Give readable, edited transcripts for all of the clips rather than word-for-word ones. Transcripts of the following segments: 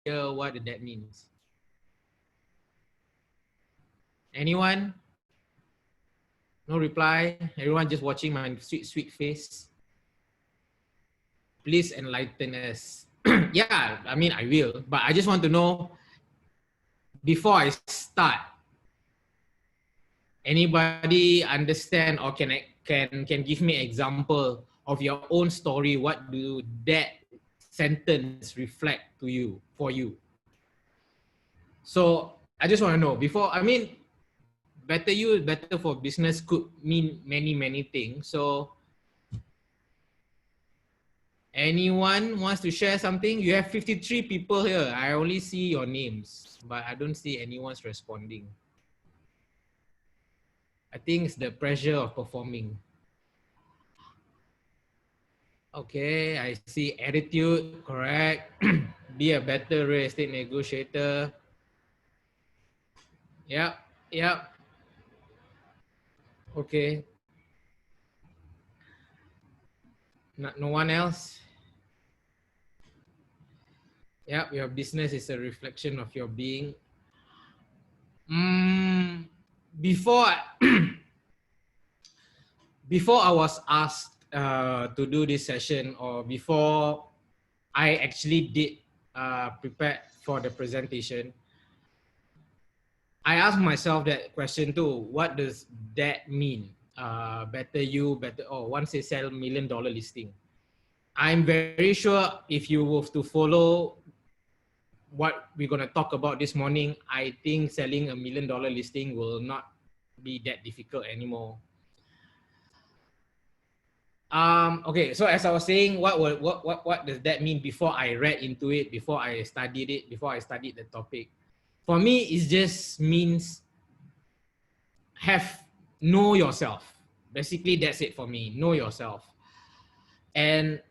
what that means. Anyone? No reply. Everyone just watching my sweet, sweet face. Please enlighten us. Yeah, I mean, I will, but I just want to know before I start, anybody understand or can give me example of your own story? What do that sentence reflect to you, for you? So I just want to know before, I mean, better you, better for business could mean many, many things. So anyone wants to share something? You have 53 people here. I only see your names, but I don't see anyone's responding. I think it's the pressure of performing. Okay, I see attitude, correct. Be a better real estate negotiator. Yep, yep. Okay. No one else? Yep, your business is a reflection of your being. Before before I was asked to do this session, or before I actually did prepare for the presentation, I asked myself that question too. What does that mean? Better you, better, oh, once they sell $1 million listing. I'm very sure if you were to follow what we're going to talk about this morning, I think selling $1 million listing will not be that difficult anymore. Okay, so as I was saying, what does that mean before I read into it, before I studied it, before I studied the topic? For me, it just means know yourself. Basically, that's it for me. Know yourself. And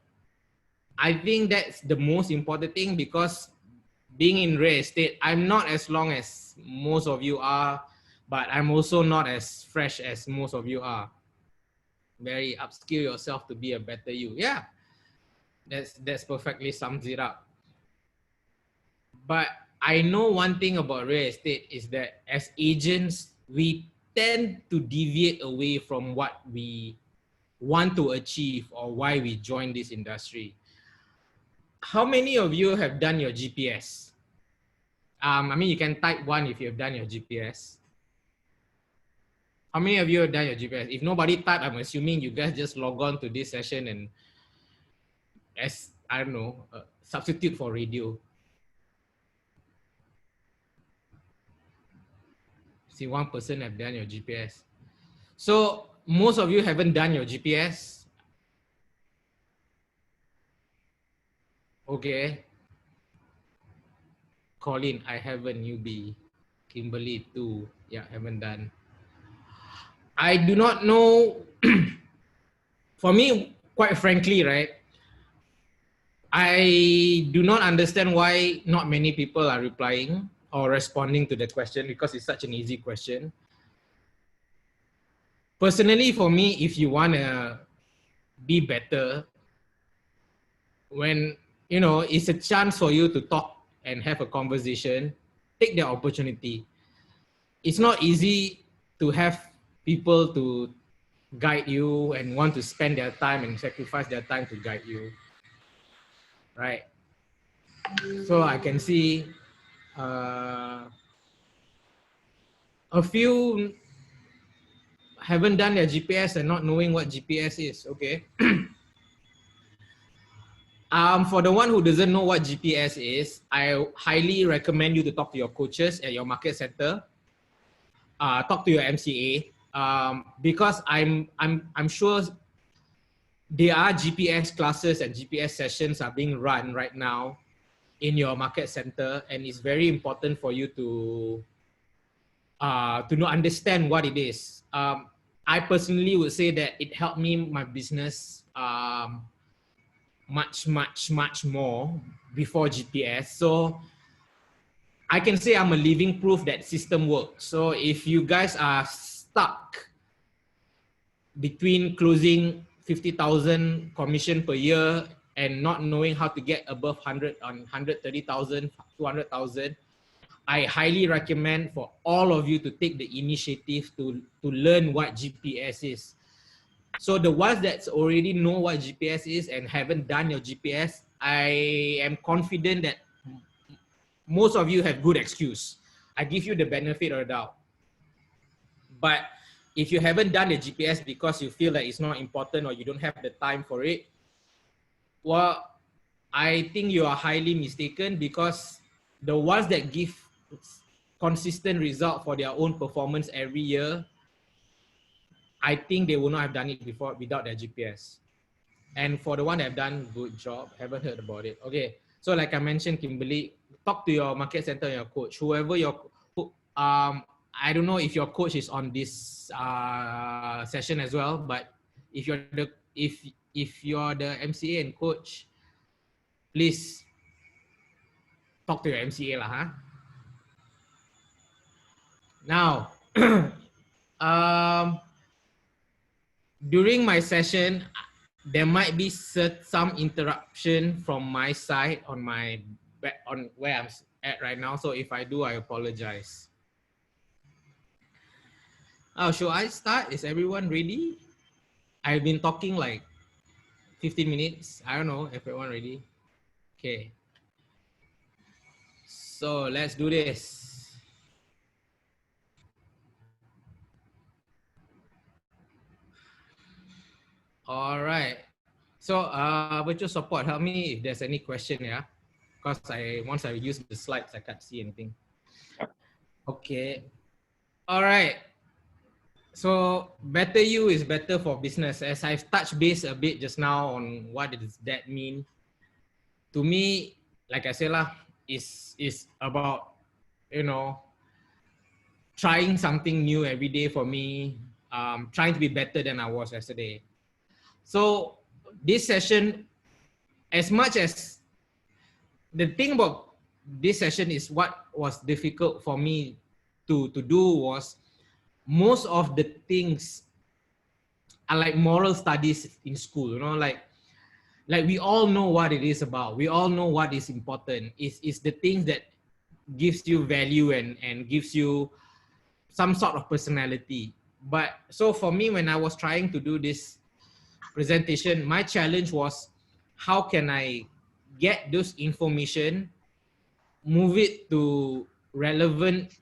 I think that's the most important thing, because being in real estate, I'm not as long as most of you are, but I'm also not as fresh as most of you are. Very upskill yourself to be a better you. Yeah, that's perfectly sums it up. But I know one thing about real estate is that as agents, we tend to deviate away from what we want to achieve or why we join this industry. How many of you have done your GPS? I mean, you can type 1 if you have done your GPS. How many of you have done your GPS? If nobody type, I'm assuming you guys just log on to this session and, as I don't know, substitute for radio. See, one person have done your GPS. So most of you haven't done your GPS. Okay. Colin, I haven't. Newbie. Kimberly too. Yeah, haven't done. I do not know. For me, quite frankly, right, I do not understand why not many people are replying or responding to the question, because it's such an easy question. Personally, for me, if you want to be better, when, you know, it's a chance for you to talk and have a conversation, take the opportunity. It's not easy to have people to guide you and want to spend their time and sacrifice their time to guide you, right? So I can see a few haven't done their GPS and not knowing what GPS is. Okay. For the one who doesn't know what GPS is, I highly recommend you to talk to your coaches at your market center. Talk to your MCA, because I'm sure there are GPS classes and GPS sessions are being run right now in your market center, and it's very important for you to understand what it is. I personally would say that it helped me my business much more before GPS. So I can say I'm a living proof that system works. So if you guys are stuck between closing 50,000 commission per year and not knowing how to get above 100 on 130,000, 200,000, I highly recommend for all of you to take the initiative to learn what GPS is. So the ones that already know what GPS is and haven't done your GPS, I am confident that most of you have good excuse. I give you the benefit of the doubt. But if you haven't done the GPS because you feel that it's not important or you don't have the time for it, well, I think you are highly mistaken, because the ones that give consistent result for their own performance every year, I think they would not have done it before without their GPS. And for the one that have done good job, haven't heard about it. Okay, so like I mentioned, Kimberly, talk to your market center and your coach, whoever your, I don't know if your coach is on this session as well, but if you're the MCA and coach, please talk to your MCA lah, huh? Now, during my session, there might be some interruption from my side on where I'm at right now. So if I do, I apologize. Oh, should I start? Is everyone ready? I've been talking like 15 minutes. I don't know if everyone ready. Okay. So let's do this. All right. So virtual support, help me if there's any question, yeah? Because once I use the slides, I can't see anything. Okay. All right. So better you is better for business. As I've touched base a bit just now on what does that mean. To me, like I said lah, is about, you know, trying something new every day for me, trying to be better than I was yesterday. So this session, as much as the thing about this session is what was difficult for me to do was most of the things are like moral studies in school, you know, like we all know what it is about. We all know what is important. It's the things that gives you value and gives you some sort of personality. But so for me, when I was trying to do this presentation, my challenge was, how can I get those information, move it to relevant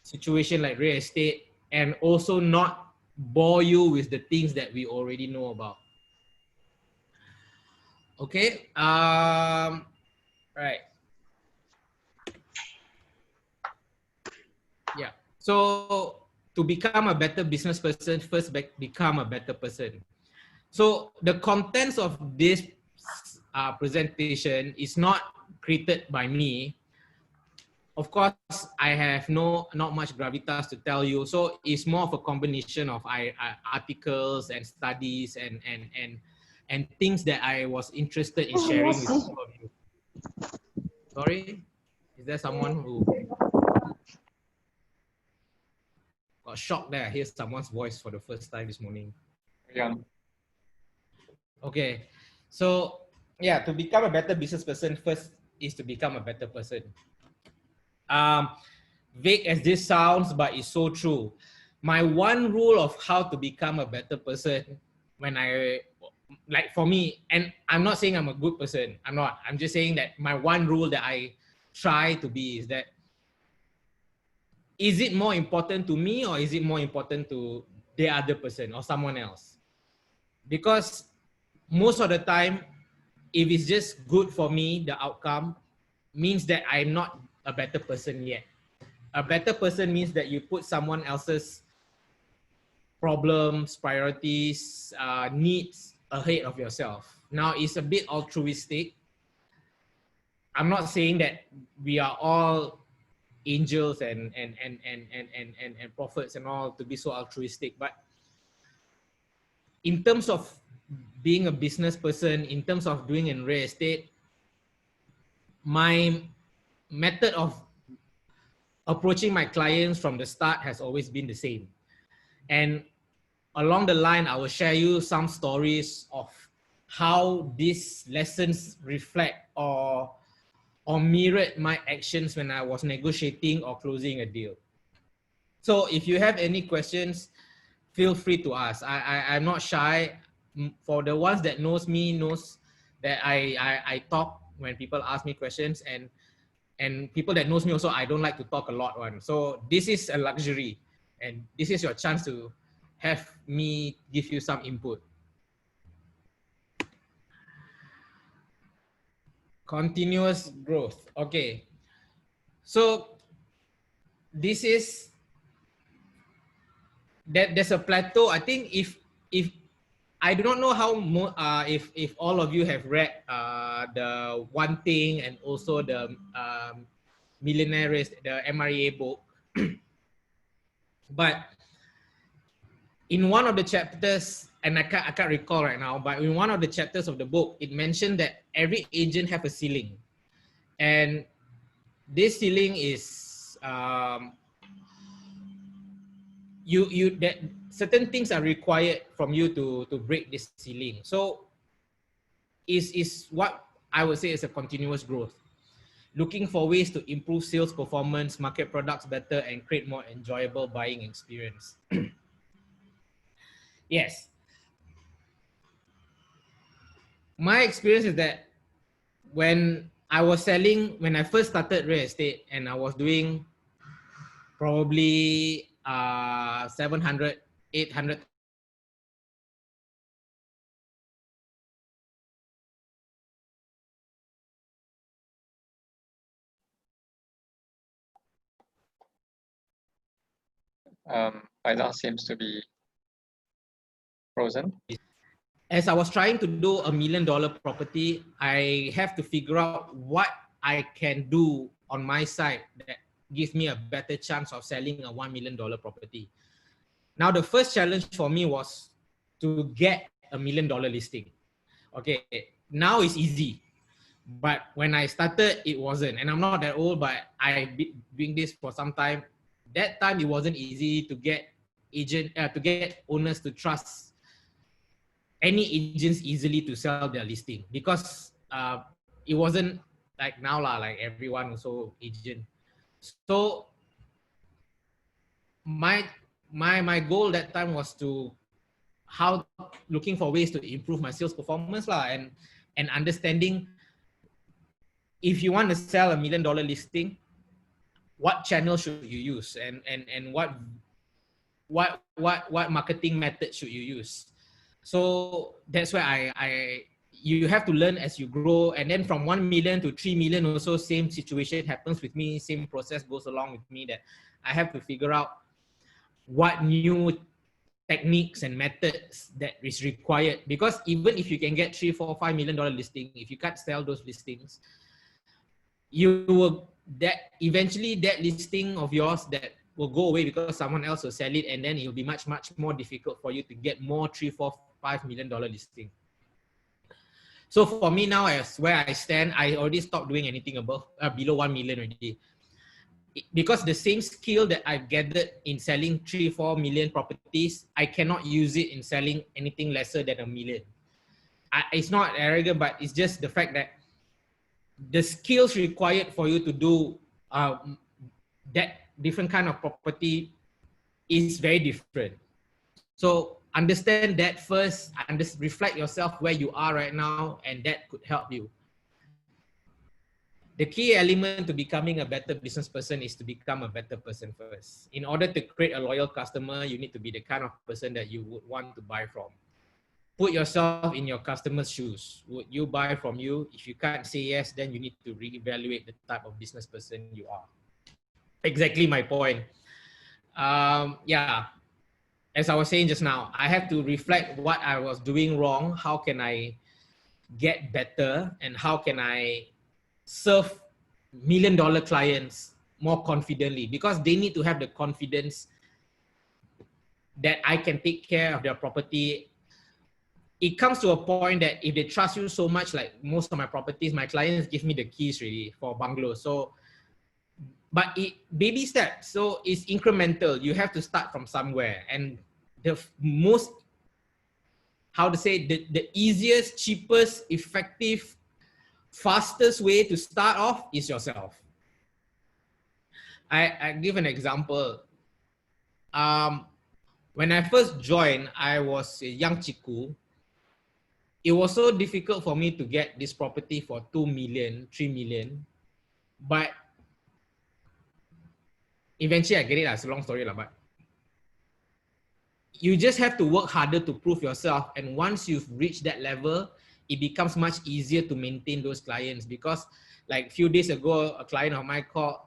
situation like real estate, and also not bore you with the things that we already know about. Okay. Right. Yeah. So to become a better business person, first become a better person. So the contents of this presentation is not created by me. Of course, I have not much gravitas to tell you. So it's more of a combination of articles and studies and things that I was interested in sharing with all of you. Sorry, is there someone who got shocked there? I hear someone's voice for the first time this morning. Yeah. Okay, so yeah, to become a better business person, first is to become a better person. Vague as this sounds, but it's so true. My one rule of how to become a better person, when like for me, and I'm not saying I'm a good person, I'm not, I'm just saying that my one rule that I try to be is that, is it more important to me or is it more important to the other person or someone else? Because most of the time, if it's just good for me, the outcome means that I'm not a better person yet. A better person means that you put someone else's problems, priorities, needs ahead of yourself. Now, it's a bit altruistic. I'm not saying that we are all angels and prophets and all to be so altruistic, but in terms of being a business person, in terms of doing in real estate, my method of approaching my clients from the start has always been the same. And along the line, I will share you some stories of how these lessons reflect or mirrored my actions when I was negotiating or closing a deal. So if you have any questions, feel free to ask. I'm not shy. For the ones that knows me knows that I talk when people ask me questions, and people that knows me also, I don't like to talk a lot one. So this is a luxury, and this is your chance to have me give you some input. Continuous growth. Okay. So this is that there's a plateau. I think if I do not know how if all of you have read the One Thing and also the Millionaire Race, the MREA book, but in one of the chapters, and I can't recall right now, but in one of the chapters of the book, it mentioned that every agent have a ceiling, and this ceiling is you that certain things are required from you to break this ceiling. So is what I would say is a continuous growth, looking for ways to improve sales performance, market products better, and create more enjoyable buying experience. Yes, my experience is that when I was selling, when I first started real estate, and I was doing probably 700, 800. Faisal seems to be frozen. As I was trying to do $1 million property, I have to figure out what I can do on my side that gives me a better chance of selling a $1 million property. Now, the first challenge for me was to get $1 million listing. Okay, now it's easy. But when I started, it wasn't. And I'm not that old, but I've been doing this for some time. That time, it wasn't easy to get to get owners to trust any agents easily to sell their listing, because it wasn't like now lah, like everyone also agent. So my goal that time was to how looking for ways to improve my sales performance lah, and understanding if you want to sell $1 million listing, what channel should you use, and what marketing method should you use. So that's why you have to learn as you grow, and then from 1 million to 3 million also, same situation happens with me, same process goes along with me, that I have to figure out what new techniques and methods that is required, because even if you can get $3, $4, $5 million listing, if you can't sell those listings, you will that eventually that listing of yours that will go away because someone else will sell it, and then it will be much more difficult for you to get more $3, $4, $5 million listing. So for me now, as where I stand, I already stopped doing anything above below 1 million already, because the same skill that I've gathered in selling 3-4 million properties, I cannot use it in selling anything lesser than $1 million. It's not arrogant, but it's just the fact that the skills required for you to do that different kind of property is very different. So understand that first, and just reflect yourself where you are right now, and that could help you. The key element to becoming a better business person is to become a better person first. In order to create a loyal customer, you need to be the kind of person that you would want to buy from. Put yourself in your customer's shoes. Would you buy from you? If you can't say yes, then you need to reevaluate the type of business person you are. Exactly my point. Yeah, as I was saying just now, I have to reflect what I was doing wrong. How can I get better, and how can I serve $1 million clients more confidently, because they need to have the confidence that I can take care of their property. It comes to a point that if they trust you so much, like most of my properties, my clients give me the keys really for bungalows. So, but baby steps. So it's incremental. You have to start from somewhere. And the most how to say, the easiest, cheapest, effective, fastest way to start off is yourself. I give an example. Um, when I first joined, I was a young chiku. It was so difficult for me to get this property for 2 million, 3 million. But eventually I get it. It's a long story, but you just have to work harder to prove yourself. And once you've reached that level, it becomes much easier to maintain those clients. Because like a few days ago, a client of mine called,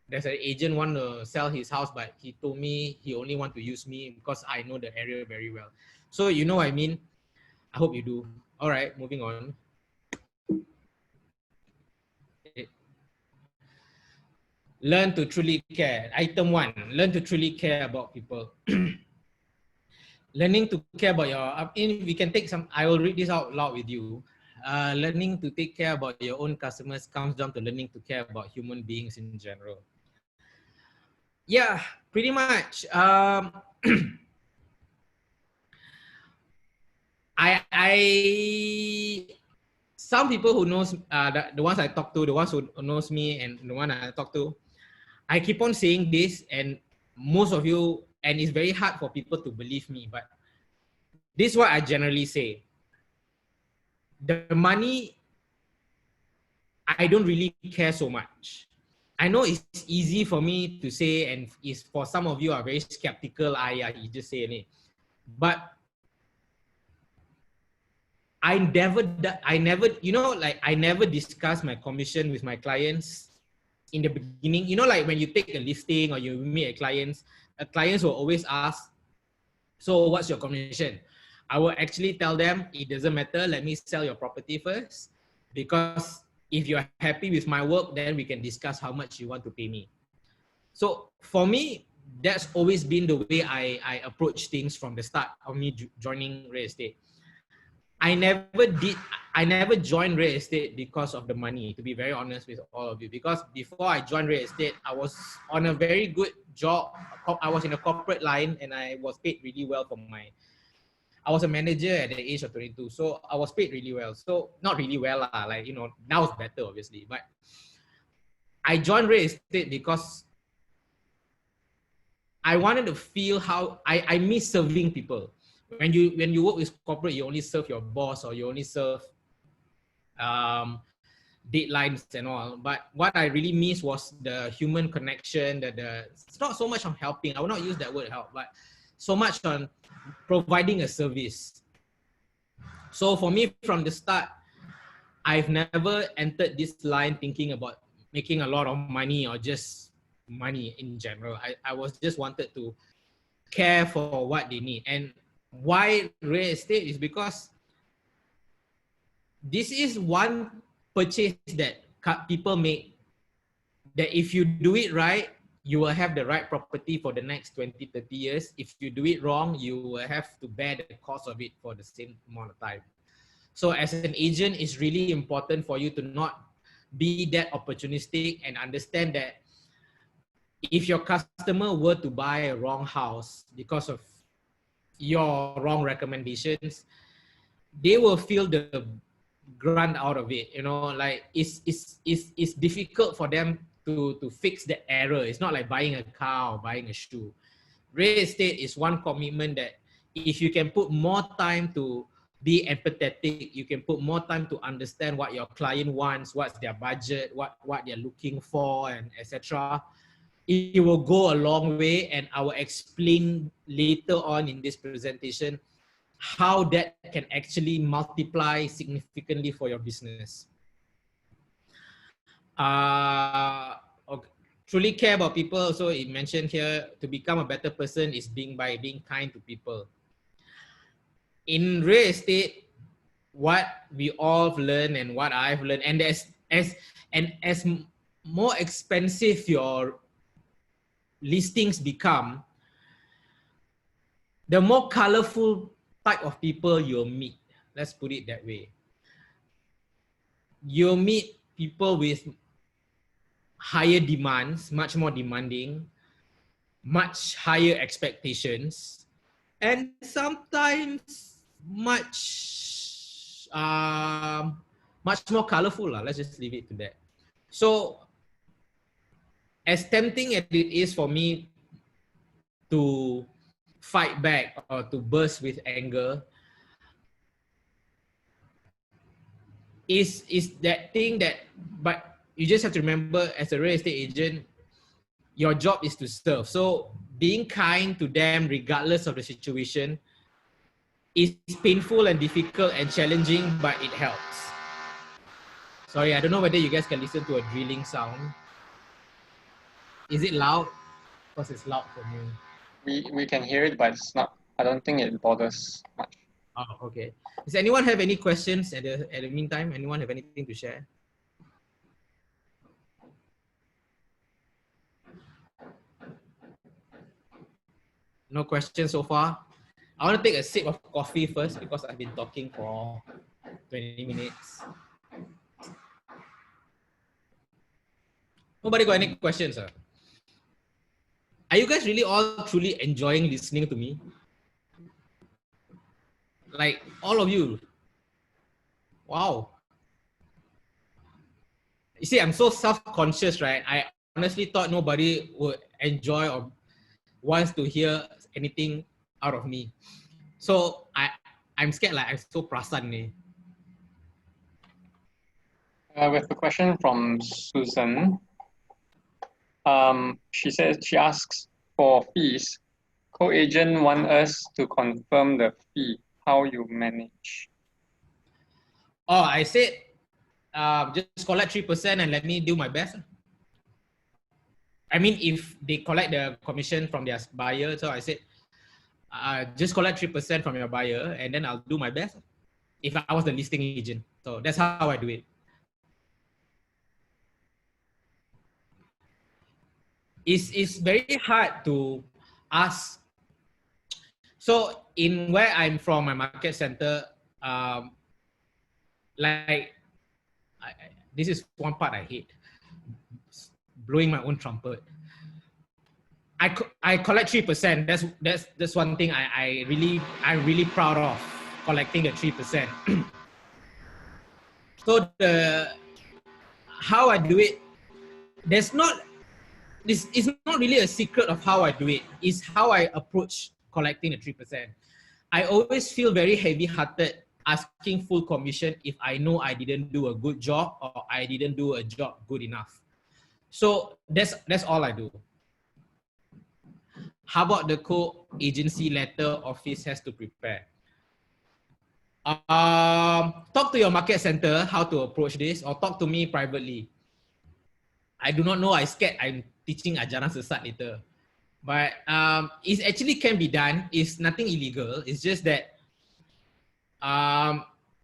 there's an agent want to sell his house, but he told me he only want to use me because I know the area very well. So you know what I mean? I hope you do. All right, moving on. Learn to truly care. Item 1, learn to truly care about people. Learning to care about we can take some, I will read this out loud with you. Learning to take care about your own customers comes down to learning to care about human beings in general. Yeah, pretty much. Some people who knows, the ones I talk to, the ones who knows me and the one I talk to, I keep on saying this, and most of you, and it's very hard for people to believe me, but this is what I generally say. The money, I don't really care so much. I know it's easy for me to say, and is for some of you are very skeptical. You just say it. But I never, like I never discuss my commission with my clients in the beginning. You know, like when you take a listing or you meet clients will always ask, so what's your commission? I will actually tell them, it doesn't matter. Let me sell your property first, because if you're happy with my work, then we can discuss how much you want to pay me. So for me, that's always been the way I approach things from the start of me joining real estate. I never joined real estate because of the money, to be very honest with all of you, because before I joined real estate, I was on a very good job. I was in a corporate line and I was paid really well I was a manager at the age of 22. So I was paid really well. So not really well, like, now it's better obviously, but I joined real estate because I wanted to feel how I miss serving people. When you work with corporate, you only serve your boss or you only serve um, deadlines and all. But what I really miss was the human connection. It's not so much on helping. I will not use that word help, but so much on providing a service. So for me, from the start, I've never entered this line thinking about making a lot of money or just money in general. I was just wanted to care for what they need. And why real estate is because this is one purchase that people make, that if you do it right, you will have the right property for the next 20, 30 years. If you do it wrong, you will have to bear the cost of it for the same amount of time. So as an agent, it's really important for you to not be that opportunistic and understand that if your customer were to buy a wrong house because of your wrong recommendations, they will feel the grunt out of it. Like it's difficult for them to fix the error. It's not like buying a car or buying a shoe. Real estate is one commitment that if you can put more time to be empathetic, you can put more time to understand what your client wants, what's their budget, what they're looking for, and etc. It will go a long way, and I will explain later on in this presentation how that can actually multiply significantly for your business. Okay. Truly care about people. So it mentioned here, to become a better person is by being kind to people. In real estate, what we all learn and what I've learned, and as more expensive your listings become, the more colorful type of people you'll meet. Let's put it that way. You'll meet people with higher demands, much more demanding, much higher expectations, and sometimes much more colorful. Let's just leave it to that. So as tempting as it is for me to fight back or to burst with anger, is that thing that, but you just have to remember, as a real estate agent, your job is to serve. So being kind to them regardless of the situation is painful and difficult and challenging, but it helps. Sorry, I don't know whether you guys can listen to a drilling sound. Is it loud? Because it's loud for me. We can hear it, but it's not. I don't think it bothers much. Oh, okay. Does anyone have any questions at the meantime? Anyone have anything to share? No questions so far. I want to take a sip of coffee first because I've been talking for 20 minutes. Nobody got any questions? Are you guys really all truly enjoying listening to me? Like all of you? Wow. You see, I'm so self-conscious, right? I honestly thought nobody would enjoy or wants to hear anything out of me. So I'm scared, like I'm so prasan. We have a question from Susan. She asks, for fees, co-agent want us to confirm the fee. How you manage? Oh, I said, just collect 3% and let me do my best. I mean, if they collect the commission from their buyer, so I said, just collect 3% from your buyer and then I'll do my best. If I was the listing agent. So that's how I do it. It's very hard to ask. So in where I'm from, my market center, this is one part I hate, blowing my own trumpet. I collect 3%. That's one thing I'm really proud of, collecting the 3%. So how I do it, this is not really a secret of how I do it. It's how I approach collecting the 3%. I always feel very heavy-hearted asking full commission if I know I didn't do a good job or I didn't do a job good enough. So that's all I do. How about the co-agency letter office has to prepare? Talk to your market center how to approach this, or talk to me privately. I do not know. I scared I'm teaching ajaran sesat later. But it actually can be done. It's nothing illegal. It's just that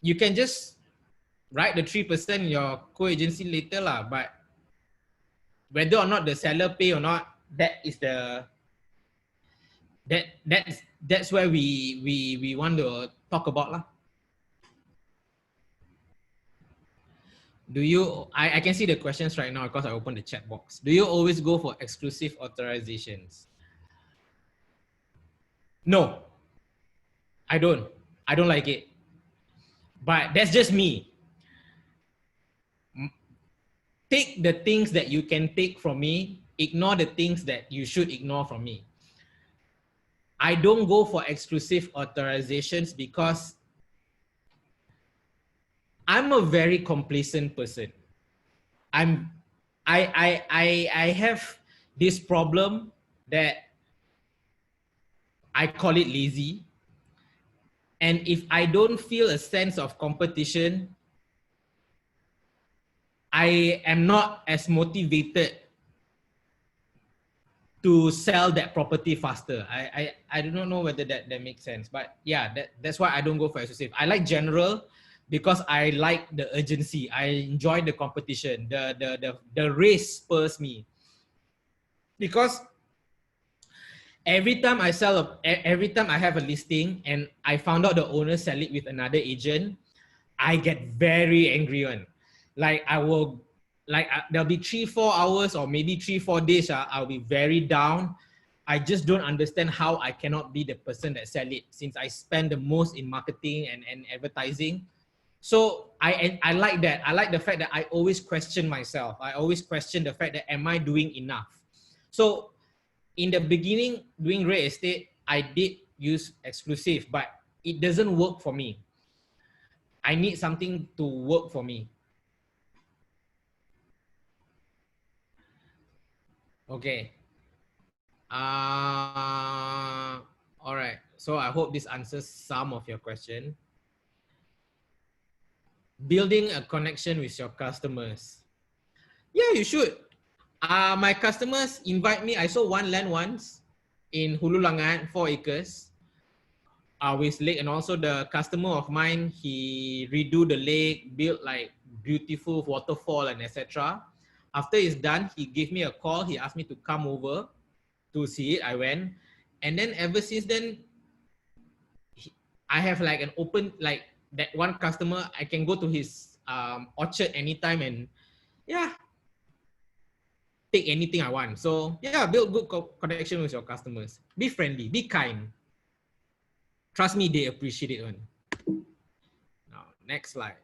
you can just write the 3% in your co-agency later lah. But whether or not the seller pay or not, that's where we want to talk about lah. Do you, I can see the questions right now because I opened the chat box. Do you always go for exclusive authorizations? No, I don't. I don't like it. But that's just me. Take the things that you can take from me, ignore the things that you should ignore from me. I don't go for exclusive authorizations because I'm a very complacent person. I have this problem that I call it lazy. And if I don't feel a sense of competition, I am not as motivated to sell that property faster. I do not know whether that makes sense, but yeah, that's why I don't go for exclusive. I like general because I like the urgency. I enjoy the competition. The race spurs me. Because every time I every time I have a listing and I found out the owner sell it with another agent, I get very angry on. Like there'll be 3-4 hours or maybe 3-4 days. I'll be very down. I just don't understand how I cannot be the person that sell it, since I spend the most in marketing and advertising. So I like that. I like the fact that I always question myself. I always question the fact that am I doing enough? So in the beginning doing real estate, I did use exclusive, but it doesn't work for me. I need something to work for me. Okay. All right. So I hope this answers some of your question. Building a connection with your customers. Yeah, you should. My customers invite me. I sold one land once in Hulu Langat, 4 acres, with lake, and also the customer of mine, he redo the lake, built like beautiful waterfall and etc. After it's done, he gave me a call. He asked me to come over to see it. I went, and then ever since then, I have like an open, like that one customer. I can go to his orchard anytime, and yeah, take anything I want. So yeah, build good connection with your customers. Be friendly, be kind. Trust me, they appreciate it. One. Now, next slide.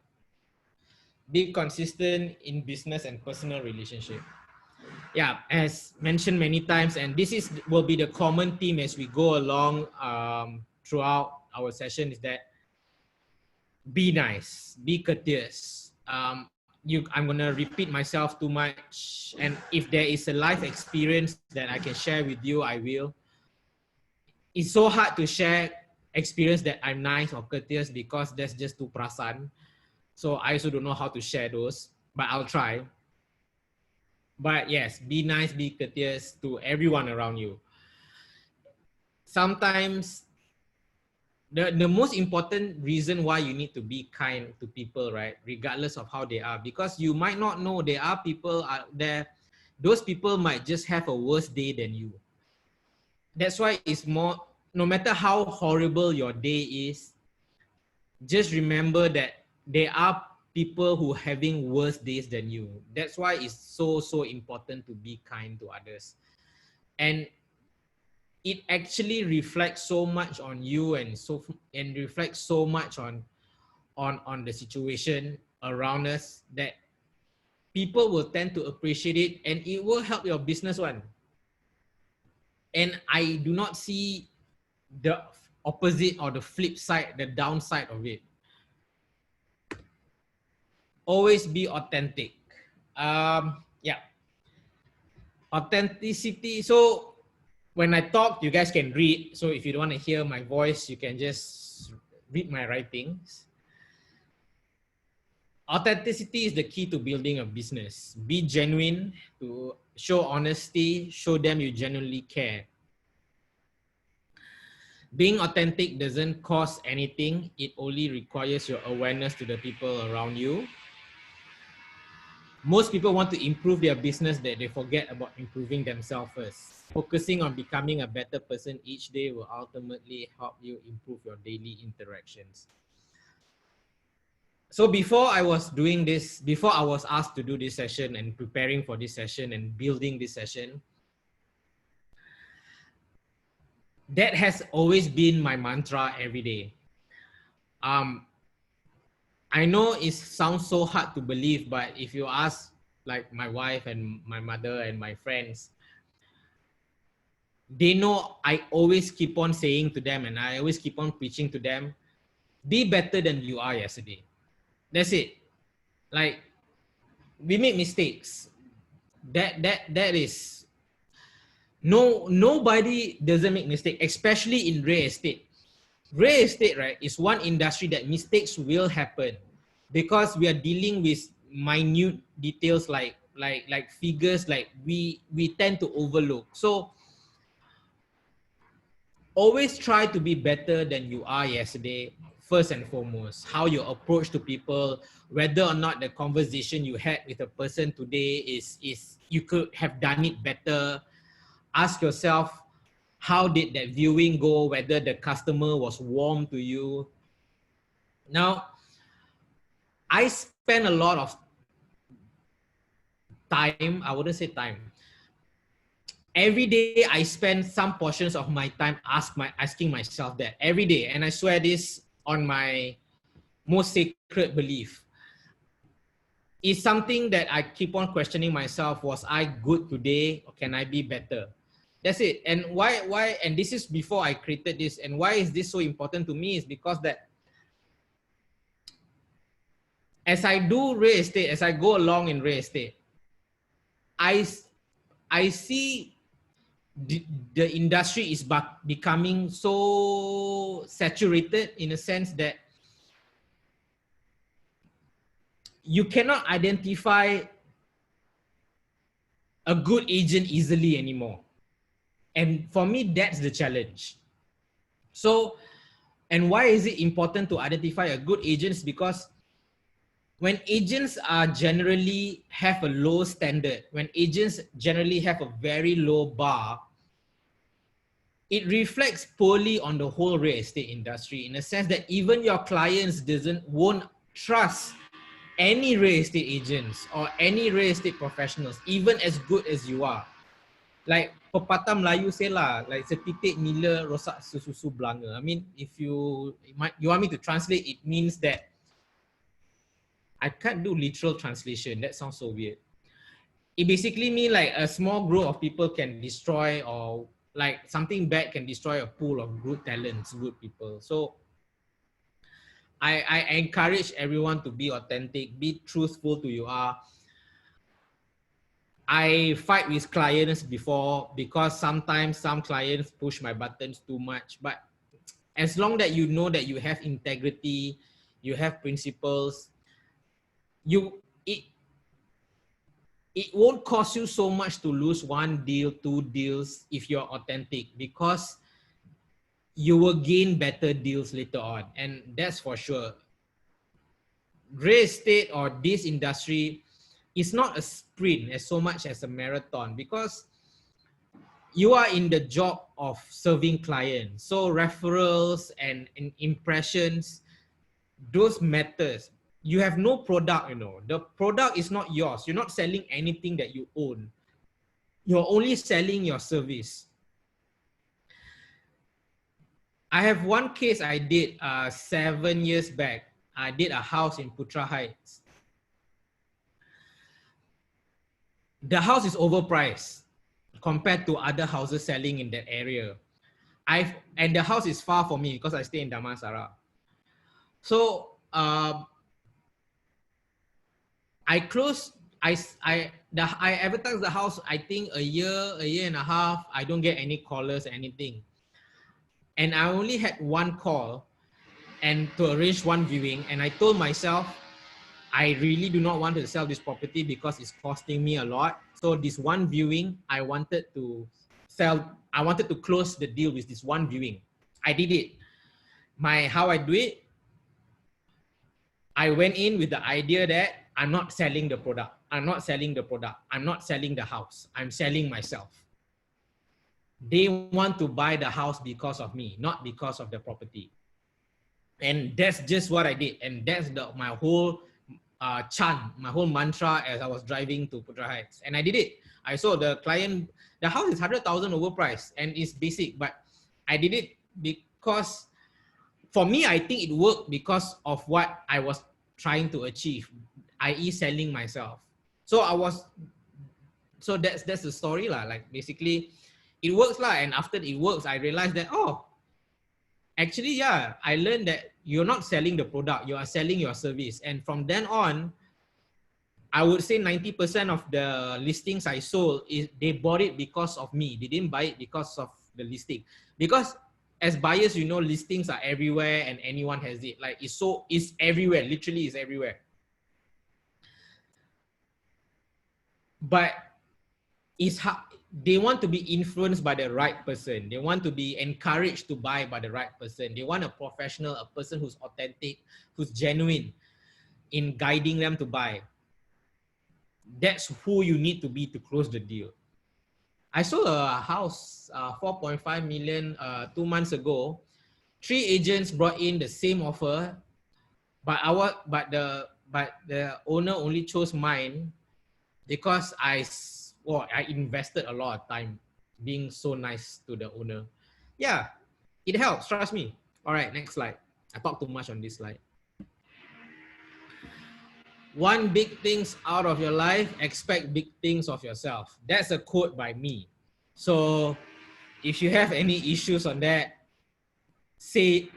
Be consistent in business and personal relationship. Yeah, as mentioned many times, and this is will be the common theme as we go along throughout our session, is that be nice, be courteous. I'm gonna repeat myself too much, and if there is a life experience that I can share with you, I will. It's so hard to share experience that I'm nice or courteous because that's just too prasan. So I also don't know how to share those, but I'll try. But yes, be nice, be courteous to everyone around you. Sometimes the most important reason why you need to be kind to people, right? Regardless of how they are, because you might not know there are people out there, those people might just have a worse day than you. That's why it's more, no matter how horrible your day is, just remember that there are people who having worse days than you. That's why it's so important to be kind to others. And it actually reflects so much on you, and reflects so much on the situation around us, that people will tend to appreciate it, and it will help your business one. And I do not see the opposite or the flip side, the downside of it. Always be authentic. Yeah, authenticity. So when I talk, you guys can read. So if you don't want to hear my voice, you can just read my writings. Authenticity is the key to building a business. Be genuine, to show honesty, show them you genuinely care. Being authentic doesn't cost anything. It only requires your awareness to the people around you. Most people want to improve their business, that they forget about improving themselves first. Focusing on becoming a better person each day will ultimately help you improve your daily interactions. So before I was doing this, before I was asked to do this session and preparing for this session and building this session, that has always been my mantra every day. I know it sounds so hard to believe, but if you ask like my wife and my mother and my friends, they know I always keep on saying to them, and I always keep on preaching to them, be better than you are yesterday. That's it. Like, we make mistakes. That is, nobody doesn't make mistake, especially in real estate. Real estate, right, is one industry that mistakes will happen, because we are dealing with minute details, like figures, like we tend to overlook. So always try to be better than you are yesterday. First and foremost, how you approach to people, whether or not the conversation you had with a person today is you could have done it better. Ask yourself, how did that viewing go, whether the customer was warm to you. Now, I spend a lot of time, I wouldn't say time, every day I spend some portions of my time asking myself that every day, and I swear this on my most sacred belief. Is something that I keep on questioning myself. Was I good today, or can I be better? That's it. And why, and this is before I created this, and why is this so important to me is because that as I do real estate, as I go along in real estate, I, I see the industry is becoming so saturated in a sense that you cannot identify a good agent easily anymore. And for me, that's the challenge. So, and why is it important to identify a good agent? Because when agents are generally have a low standard, when agents generally have a very low bar, it reflects poorly on the whole real estate industry in a sense that even your clients won't trust any real estate agents or any real estate professionals, even as good as you are. Like pepatah Melayu say lah, like setitik nila rosak sesusu belanga. I mean, if you want me to translate, it means that I can't do literal translation. That sounds so weird. It basically means like a small group of people can destroy, or like something bad can destroy a pool of good talents, good people. So I encourage everyone to be authentic, be truthful to you are. I fight with clients before because sometimes some clients push my buttons too much. But as long that you know that you have integrity, you have principles, it won't cost you so much to lose one deal, two deals if you're authentic, because you will gain better deals later on. And that's for sure. Real estate or this industry is not a sprint as so much as a marathon, because you are in the job of serving clients. So referrals and impressions, those matters. You have no product, the product is not yours. You're not selling anything that you own. You're only selling your service. I have one case I did 7 years back. I did a house in Putra Heights. The house is overpriced compared to other houses selling in that area. And the house is far from me because I stay in Damansara. So I closed. I advertised the house. I think a year and a half. I don't get any callers, anything. And I only had one call, and to arrange one viewing. And I told myself, I really do not want to sell this property because it's costing me a lot. So this one viewing, I wanted to close the deal with this one viewing. I did it. How I do it, I went in with the idea that I'm not selling the product. I'm not selling the product. I'm not selling the house. I'm selling myself. They want to buy the house because of me, not because of the property. And that's just what I did. And that's my whole chant, my whole mantra as I was driving to Putra Heights. And I did it. I saw the client, the house is 100,000 overpriced and it's basic, but I did it because for me, I think it worked because of what I was trying to achieve, i.e. selling myself. So that's the story lah. Like basically it works lah. And after it works, I realized that, actually, yeah, I learned that you're not selling the product, you are selling your service. And from then on, I would say 90% of the listings I sold, they bought it because of me. They didn't buy it because of the listing. Because as buyers, listings are everywhere and anyone has it. Like it's everywhere, literally it's everywhere. But they want to be influenced by the right person. They want to be encouraged to buy by the right person. They want a professional, a person who's authentic, who's genuine in guiding them to buy. That's who you need to be to close the deal. I sold a house, 4.5 million, 2 months ago. 3 agents brought in the same offer, but the owner only chose mine because I invested a lot of time. being so nice to the owner. Yeah, it helps, trust me. All right, next slide. I talk too much on this slide. One big things out of your life, expect big things of yourself. That's a quote by me. So if you have any issues on that, say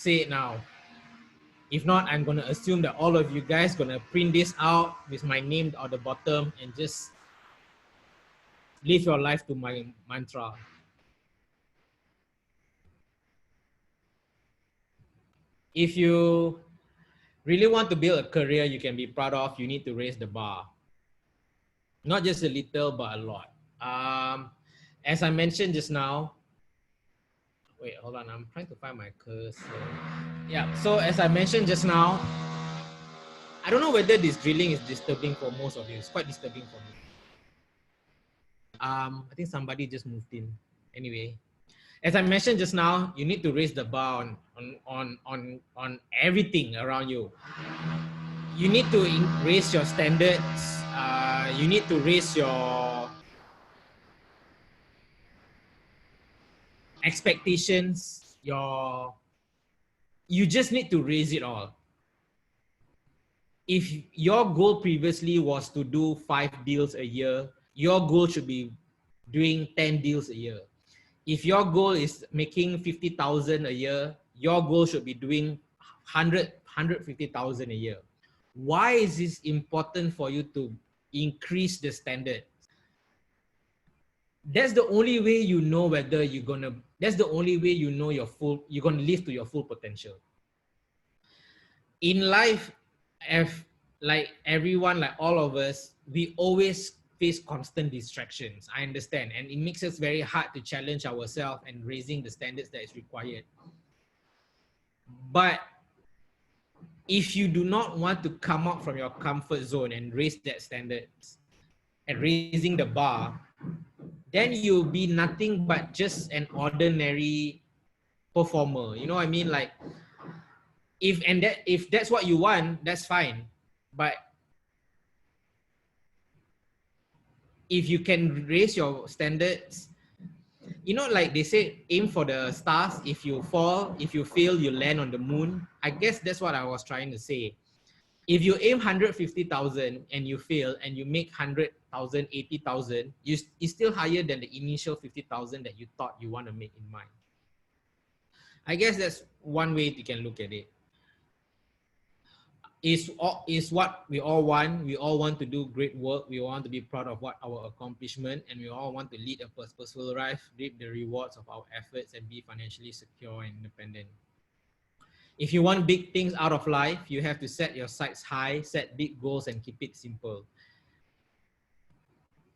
it now. If not, I'm gonna assume that all of you guys gonna print this out with my name on the bottom and just live your life to my mantra. If you really want to build a career you can be proud of, you need to raise the bar. Not just a little, but a lot. As I mentioned just now, wait, hold on, I'm trying to find my cursor. Yeah, so as I mentioned just now, I don't know whether this drilling is disturbing for most of you. It's quite disturbing for me. I think somebody just moved in. Anyway, as I mentioned just now, you need to raise the bar on everything around you. You need to raise your standards. You need to raise your expectations. You just need to raise it all. If your goal previously was to do 5 deals a year, your goal should be doing 10 deals a year. If your goal is making 50,000 a year, your goal should be doing 150,000 a year. Why is this important for you to increase the standard? That's the only way you know whether you're gonna. That's the only way you know you're gonna live to your full potential. In life, if like everyone, like all of us, we always face constant distractions. I understand, and it makes us very hard to challenge ourselves and raising the standards that is required. But if you do not want to come out from your comfort zone and raise that standards and raising the bar, then you'll be nothing but just an ordinary performer. You know what I mean? Like if that's what you want, that's fine. But if you can raise your standards, you know, like they say, aim for the stars. If you fall, if you fail, you land on the moon. I guess that's what I was trying to say. If you aim 150,000 and you fail and you make 100,000, 80,000, it's still higher than the initial 50,000 that you thought you want to make in mind. I guess that's one way you can look at it. Is what we all want. We all want to do great work. We want to be proud of what our accomplishment, and we all want to lead a purposeful life, reap the rewards of our efforts, and be financially secure and independent. If you want big things out of life, you have to set your sights high, set big goals, and keep it simple.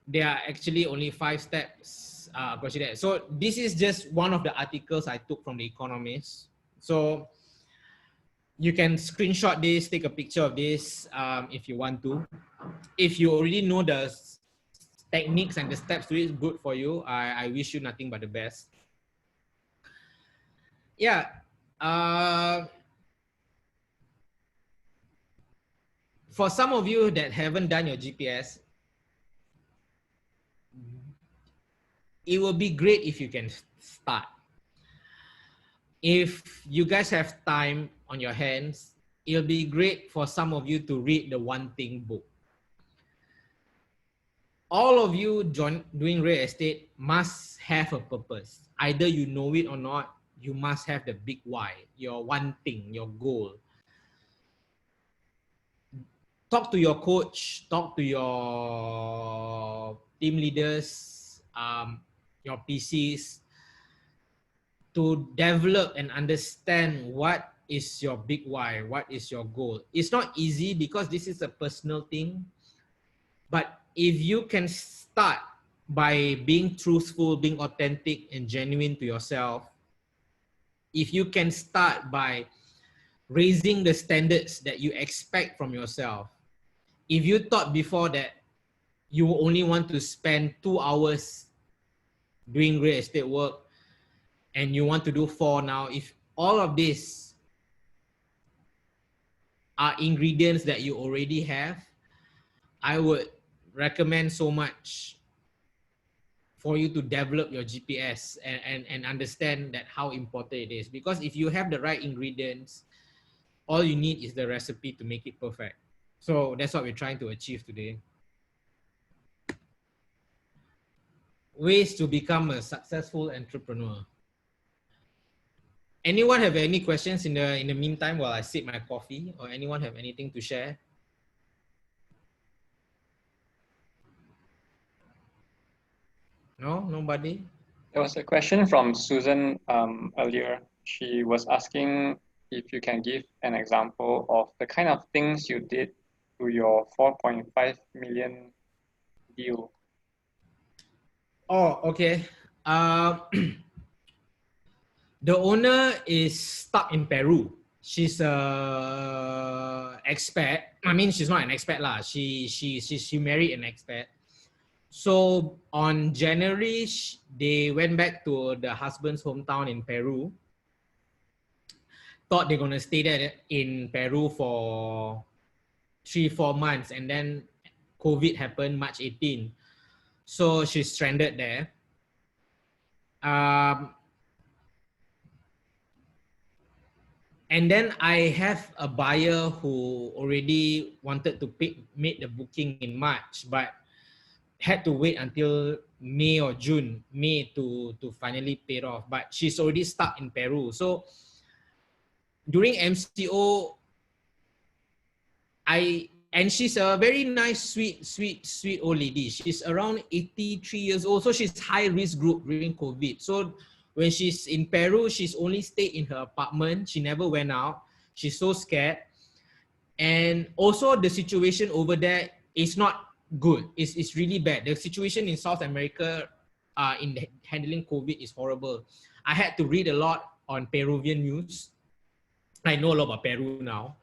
There are actually only 5 steps considered. So this is just one of the articles I took from The Economist. So you can screenshot this, take a picture of this if you want to. If you already know the techniques and the steps to it, good for you. I wish you nothing but the best. Yeah. For some of you that haven't done your GPS, it will be great if you can start. If you guys have time on your hands, it'll be great for some of you to read the One Thing book. All of you doing real estate must have a purpose. Either you know it or not, you must have the big why, your one thing, your goal. Talk to your coach, talk to your team leaders, your PCs, to develop and understand what is your big why, what is your goal. It's not easy because this is a personal thing, but if you can start by being truthful, being authentic and genuine to yourself, if you can start by raising the standards that you expect from yourself, if you thought before that you only want to spend 2 hours doing real estate work and you want to do 4 now, if all of this are ingredients that you already have, I would recommend so much for you to develop your GPS and understand that how important it is. Because if you have the right ingredients, all you need is the recipe to make it perfect. So that's what we're trying to achieve today. Ways to become a successful entrepreneur. Anyone have any questions in the meantime while I sip my coffee, or anyone have anything to share? No, nobody. There was a question from Susan earlier. She was asking if you can give an example of the kind of things you did to your 4.5 million deal. Oh, okay. The owner is stuck in Peru. She's a expat. I mean, she's not an expat lah. She married an expat. So on January, they went back to the husband's hometown in Peru. Thought they're gonna stay there in Peru for 3-4 months, and then COVID happened March 18. So she's stranded there. And then I have a buyer who already wanted to make the booking in March, but had to wait until May or June, May to finally pay it off. But she's already stuck in Peru. So during MCO, and she's a very nice, sweet old lady. She's around 83 years old. So she's high risk group during COVID. So when she's in Peru, she's only stayed in her apartment. She never went out. She's so scared. And also the situation over there is not good. It's really bad. The situation in South America in handling COVID is horrible. I had to read a lot on Peruvian news. I know a lot about Peru now.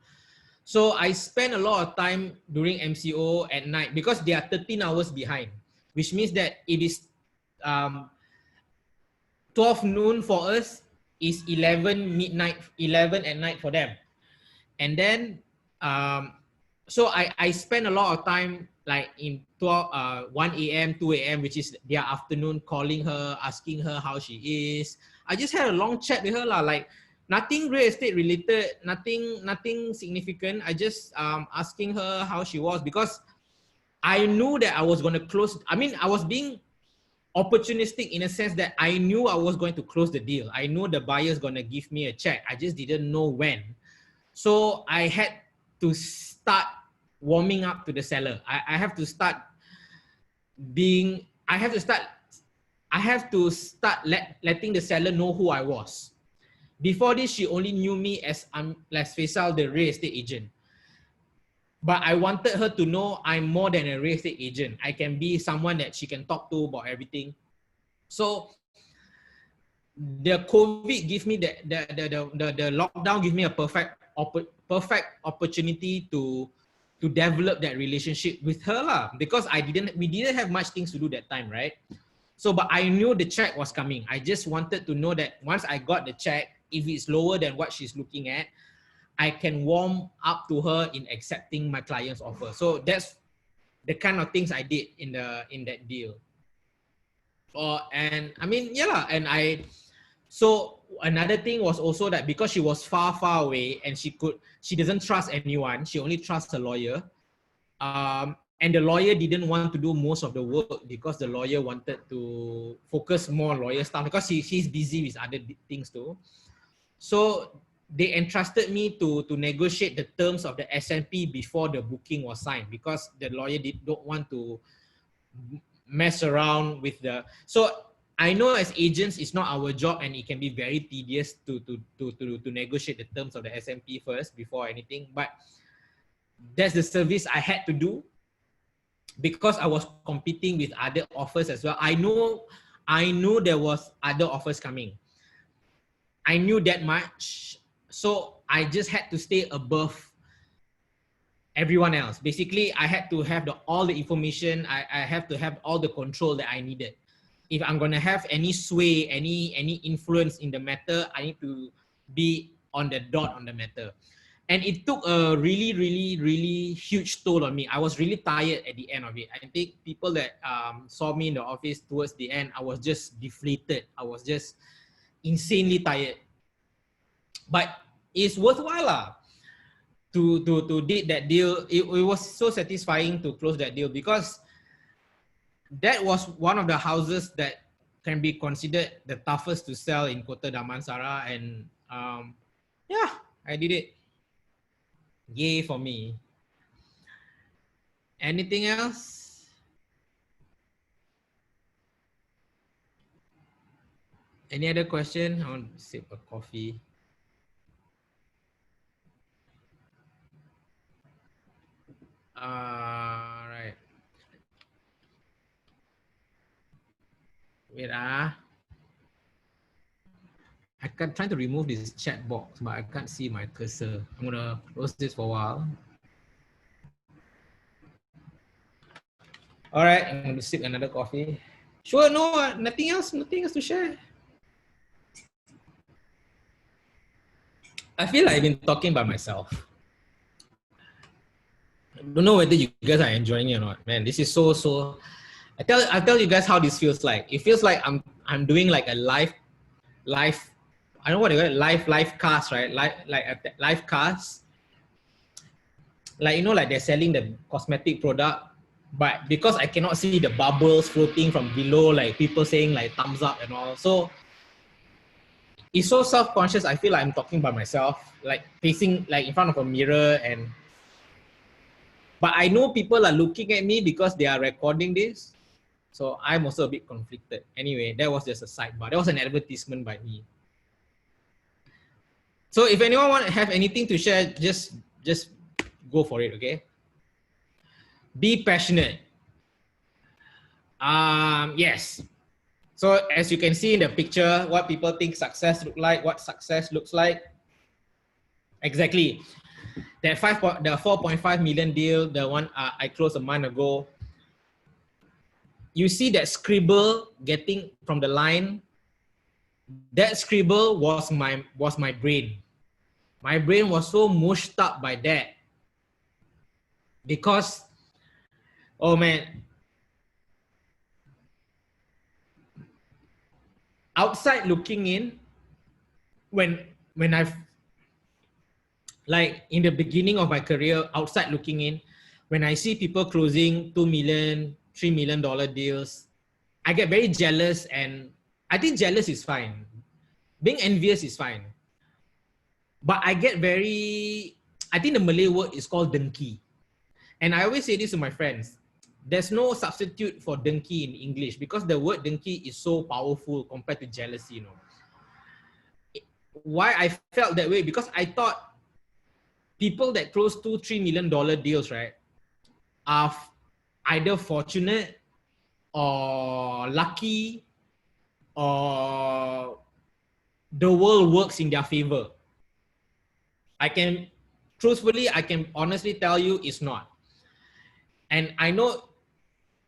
So I spent a lot of time during MCO at night because they are 13 hours behind, which means that it is 12 noon for us is 11 midnight, 11 at night for them. And then, so I spend a lot of time like in 1 a.m., 2 a.m., which is their afternoon, calling her, asking her how she is. I just had a long chat with her, like nothing real estate related, nothing significant. I just asking her how she was because I knew that I was going to close. I mean, I was being opportunistic in a sense that I knew I was going to close the deal. I know the buyer's going to give me a check. I just didn't know when. So I had to start warming up to the seller. I have to start letting the seller know who I was. Before this, she only knew me as Feisal, the real estate agent. But I wanted her to know I'm more than a real estate agent. I can be someone that she can talk to about everything. So the COVID gives me the lockdown gives me a perfect opportunity to develop that relationship with her lah, because we didn't have much things to do that time, right? So, but I knew the check was coming. I just wanted to know that once I got the check, if it's lower than what she's looking at, I can warm up to her in accepting my client's offer. So that's the kind of things I did in that deal. And I mean, yeah, and so another thing was also that because she was far away and she doesn't trust anyone, she only trusts a lawyer. And the lawyer didn't want to do most of the work because the lawyer wanted to focus more on lawyer stuff because he's busy with other things too. So they entrusted me to negotiate the terms of the SMP before the booking was signed because the lawyer don't want to mess around with the. So I know as agents, it's not our job and it can be very tedious to negotiate the terms of the SMP first before anything. But that's the service I had to do because I was competing with other offers as well. I knew there was other offers coming. I knew that much. So I just had to stay above everyone else. Basically, I had to have all the information. I have to have all the control that I needed. If I'm going to have any sway, any influence in the matter, I need to be on the dot on the matter. And it took a really huge toll on me. I was really tired at the end of it. I think people that saw me in the office towards the end, I was just deflated. I was just insanely tired. But it's worthwhile lah, to did that deal. It was so satisfying to close that deal because that was one of the houses that can be considered the toughest to sell in Kota Damansara, and yeah, I did it. Yay for me. Anything else? Any other question? I want to sip a coffee. Right. Wait I can try to remove this chat box, but I can't see my cursor. I'm gonna close this for a while. All right, I'm gonna sip another coffee. Sure, no, nothing else to share. I feel like I've been talking by myself. I don't know whether you guys are enjoying it or not. Man, this is so. I'll tell you guys how this feels like. It feels like I'm doing like a live. I don't know what they call it, live cast, right? Like a live cast. Like, you know, like they're selling the cosmetic product, but because I cannot see the bubbles floating from below, like people saying like thumbs up and all, so it's so self-conscious. I feel like I'm talking by myself, like facing like in front of a mirror, and but I know people are looking at me because they are recording this, so I'm also a bit conflicted. Anyway, that was just a sidebar. That was an advertisement by me. So if anyone want to have anything to share, just go for it, okay? Be passionate. Yes. So as you can see in the picture, what people think success look like, what success looks like. Exactly. The 4.5 million deal, the one I closed a month ago. You see that scribble getting from the line. That scribble was my brain. My brain was so mushed up by that because, oh man, outside looking in, when I've like in the beginning of my career, outside looking in, when I see people closing $2 million, $3 million deals, I get very jealous, and I think jealous is fine. Being envious is fine. But I get very, I think the Malay word is called dengki. And I always say this to my friends. There's no substitute for dengki in English because the word dengki is so powerful compared to jealousy, you know. Why I felt that way? Because I thought people that close $2-3 million deals, right, are either fortunate or lucky or the world works in their favor. I can honestly tell you it's not. And I know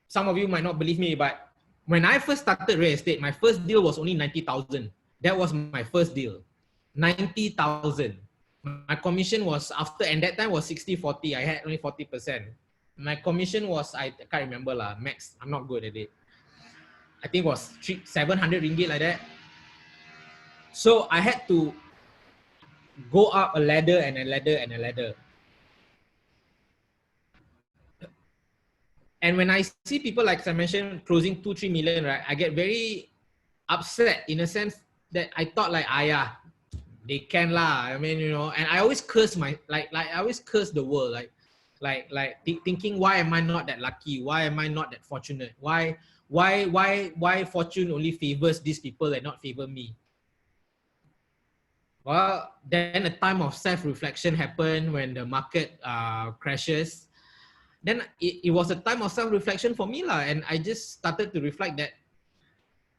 some of you might not believe me, but when I first started real estate, my first deal was only 90,000. That was my first deal, 90,000. My commission was and that time was 60-40. I had only 40%. My commission was, I can't remember lah, max. I'm not good at it. I think it was 700 ringgit like that. So I had to go up a ladder and a ladder and a ladder. And when I see people, like I mentioned, closing 2-3 million, right, I get very upset in a sense that I thought like, yeah, they can lah. I mean, you know, and I always curse I always curse the world, thinking, why am I not that lucky? Why am I not that fortunate? Why fortune only favors these people and not favor me? Well, then a time of self-reflection happened when the market crashes. Then it was a time of self-reflection for me lah, and I just started to reflect that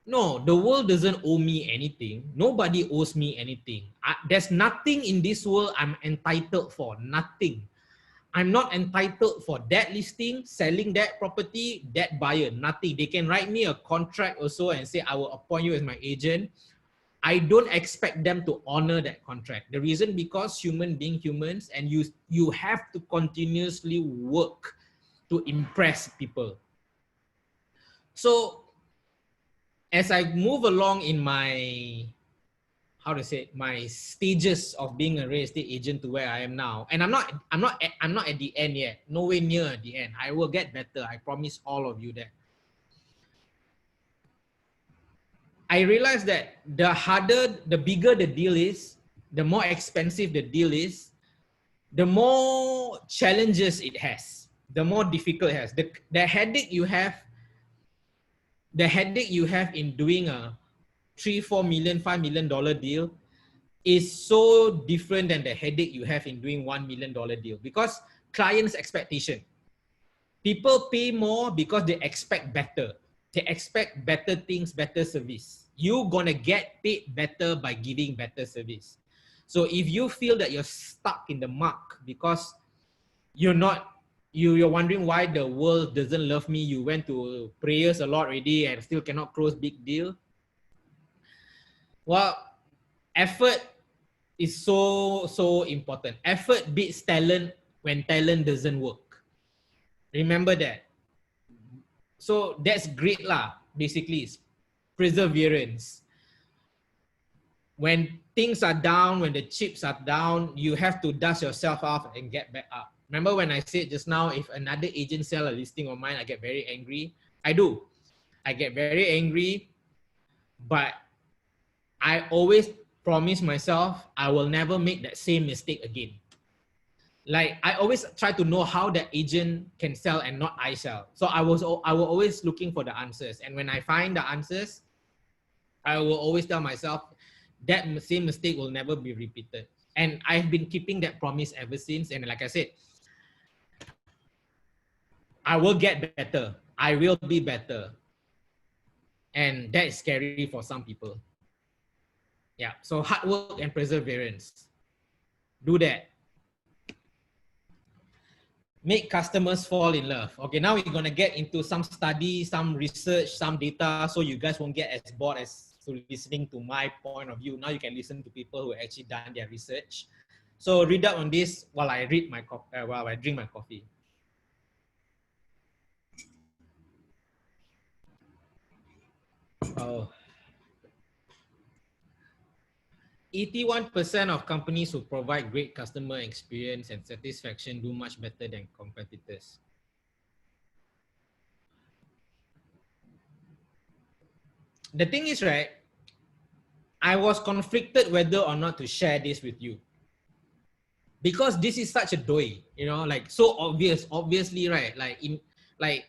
no, the world doesn't owe me anything. Nobody owes me anything. There's nothing in this world I'm entitled for. Nothing. I'm not entitled for that listing, selling that property, that buyer. Nothing. They can write me a contract also and say I will appoint you as my agent. I don't expect them to honor that contract. The reason because human being humans, and you have to continuously work to impress people. So as I move along in my, how to say, my stages of being a real estate agent to where I am now, and I'm not at the end yet, nowhere near the end. I will get better. I promise all of you that. I realized that the harder, the bigger the deal is, the more expensive the deal is, the more challenges it has, the more difficult it has. The headache you have, in doing a 3, 4 million, $5 million deal is so different than the headache you have in doing $1 million deal, because clients' expectation. People pay more because they expect better. They expect better things, better service. You're gonna get paid better by giving better service. So if you feel that you're stuck in the muck because you're wondering why the world doesn't love me, you went to prayers a lot already and still cannot close big deal. Well, effort is so important. Effort beats talent when talent doesn't work. Remember that. So that's great lah. Basically, it's perseverance. When things are down, when the chips are down, you have to dust yourself off and get back up. Remember when I said just now, if another agent sell a listing of mine, I get very angry. I do. I get very angry, but I always promise myself I will never make that same mistake again. Like I always try to know how the agent can sell and not I sell. So I was always looking for the answers. And when I find the answers, I will always tell myself that same mistake will never be repeated. And I've been keeping that promise ever since. And like I said, I will get better. I will be better. And that is scary for some people. Yeah. So hard work and perseverance. Do that. Make customers fall in love. Okay, now we're gonna get into some study, some research, some data, so you guys won't get as bored as listening to my point of view. Now you can listen to people who actually done their research. So read up on this while I drink my coffee. Oh. 81% of companies who provide great customer experience and satisfaction do much better than competitors. The thing is, right, I was conflicted whether or not to share this with you. Because this is such a doi, you know, like so obviously, right?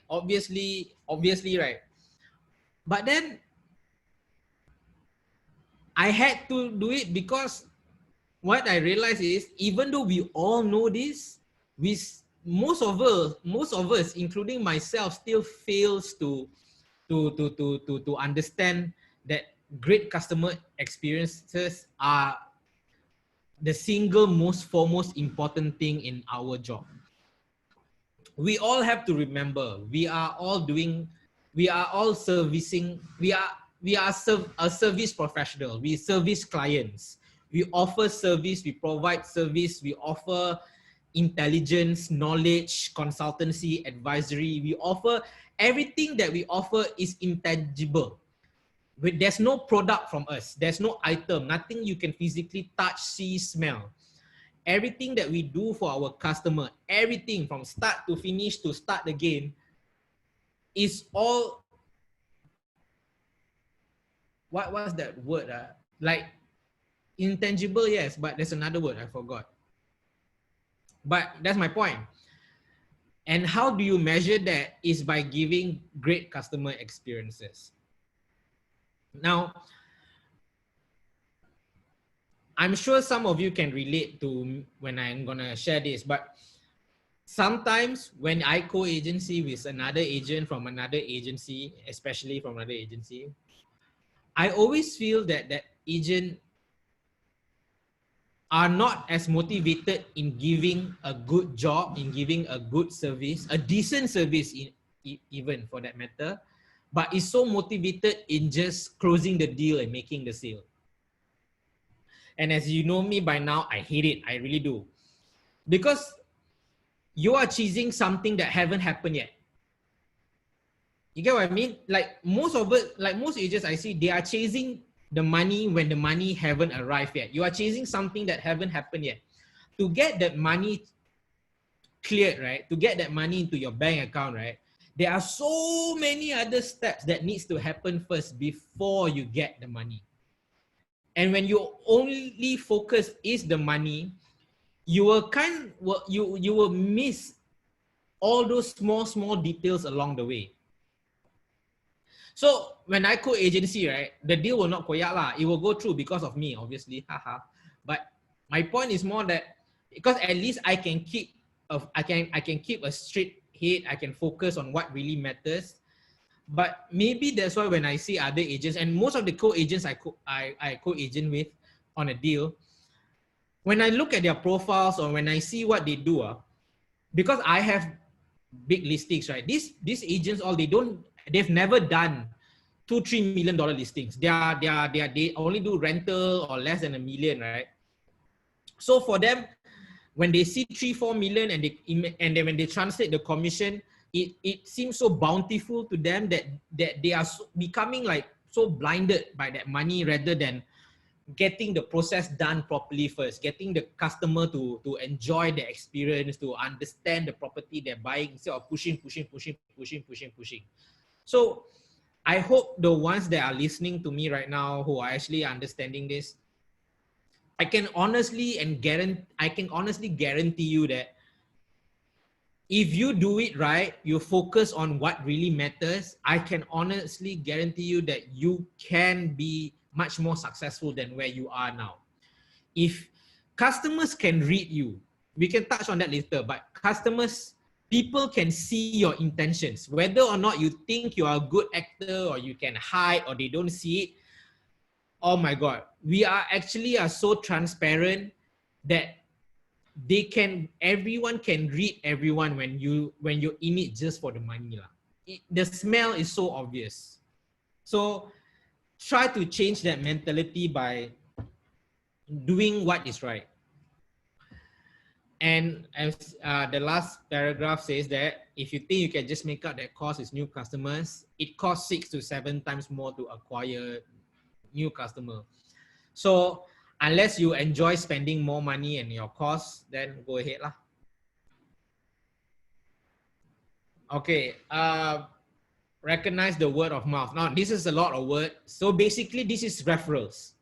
Obviously, right? But then I had to do it because what I realized is, even though we all know this, most of us, including myself, still fails to understand that great customer experiences are the single most foremost important thing in our job. We all have to remember, we are all servicing, we are a service professional. We service clients, we offer service, we provide service, we offer intelligence, knowledge, consultancy, advisory. We offer everything that we offer is intangible. There's no product from us, there's no item, nothing you can physically touch, see, smell. Everything that we do for our customer, everything from start to finish to start again, is all, what's that word? Like intangible, yes, but there's another word I forgot. But that's my point. And how do you measure that? Is by giving great customer experiences. Now, I'm sure some of you can relate to when I'm gonna share this, but sometimes when I co-agency with another agent from another agency, especially from another agency, I always feel that that agent are not as motivated in giving a good job, in giving a good service, a decent service even for that matter, but is so motivated in just closing the deal and making the sale. And as you know me by now, I hate it. I really do. Because you are chasing something that haven't happened yet. You get what I mean? Like most of it, like most agents I see, they are chasing the money when the money haven't arrived yet. You are chasing something that haven't happened yet. To get that money cleared, right? To get that money into your bank account, right? There are so many other steps that needs to happen first before you get the money. And when your only focus is the money, you will you will miss all those small details along the way. So when I quote agency, right, the deal will not koyak lah. It will go through because of me, obviously. Haha. But my point is more that because at least I can keep I can keep a straight head. I can focus on what really matters. But maybe that's why when I see other agents, and most of the co-agents I co-agent with on a deal, when I look at their profiles or when I see what they do, because I have big listings, right? These agents all they've never done $2-3 million listings. They only do rental or less than $1 million, right? So for them, when they see 3-4 million and then when they translate the commission, it seems so bountiful to them that they are becoming like so blinded by that money rather than getting the process done properly first, getting the customer to enjoy the experience, to understand the property they're buying instead of pushing. So I hope the ones that are listening to me right now who are actually understanding this, I can honestly guarantee you that if you do it right, you focus on what really matters, I can honestly guarantee you that you can be much more successful than where you are now. If customers can read you, we can touch on that later, but people can see your intentions, whether or not you think you are a good actor or you can hide or they don't see it. Oh my God, we are so transparent that everyone can read everyone when you're in it just for the money lah. The smell is so obvious. So try to change that mentality by doing what is right. And as the last paragraph says that if you think you can just make up that cost with new customers, it costs 6 to 7 times more to acquire new customer. So unless you enjoy spending more money and your costs, then go ahead lah. Okay, recognize the word of mouth. Now, this is a lot of word. So basically, this is referrals.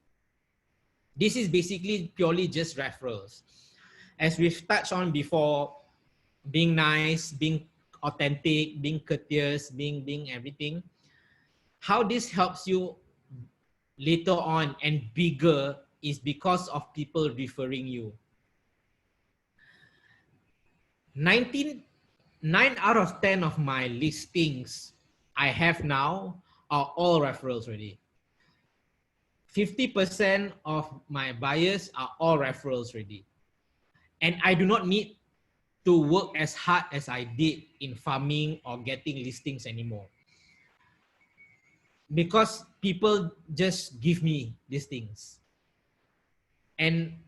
This is basically purely just referrals. As we've touched on before, being nice, being authentic, being courteous, being everything. How this helps you later on and bigger is because of people referring you. 9 out of 10 of my listings I have now are all referrals already. 50% of my buyers are all referrals already. And I do not need to work as hard as I did in farming or getting listings anymore. Because people just give me these things. And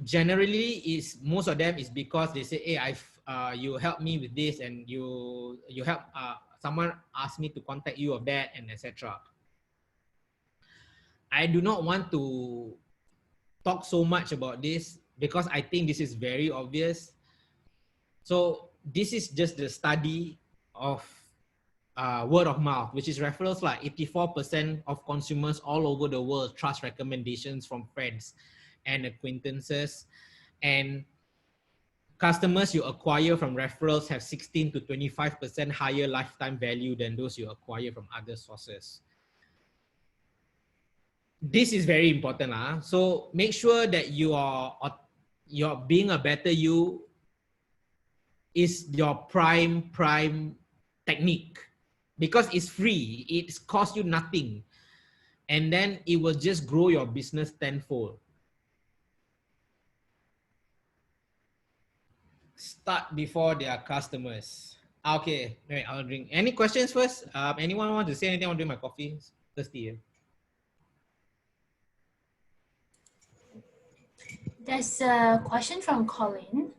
generally most of them is because they say, hey, you help me with this and you help someone asked me to contact you of that and etc. I do not want to talk so much about this because I think this is very obvious. So this is just the study of word of mouth, which is referrals. Like 84% of consumers all over the world trust recommendations from friends and acquaintances, and customers you acquire from referrals have 16 to 25% higher lifetime value than those you acquire from other sources. This is very important. So make sure that you're being a better you is your prime technique, because it's free, it's cost you nothing, and then it will just grow your business tenfold. Start before their customers. Okay, wait, I'll drink. Any questions first? Anyone want to say anything? I want to drink my coffee. Thirsty. There's a question from Colin.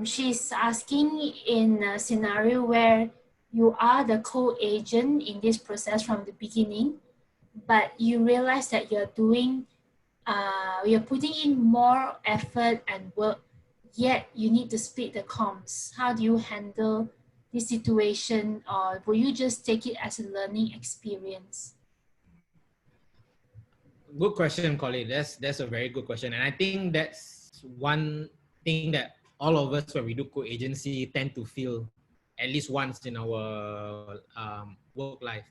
She's asking, in a scenario where you are the co-agent in this process from the beginning, but you realize that you're putting in more effort and work, yet you need to split the comms. How do you handle this situation, or will you just take it as a learning experience? Good question, Colin. That's a very good question, and I think that's one thing that all of us when we do co-agency tend to feel at least once in our work life.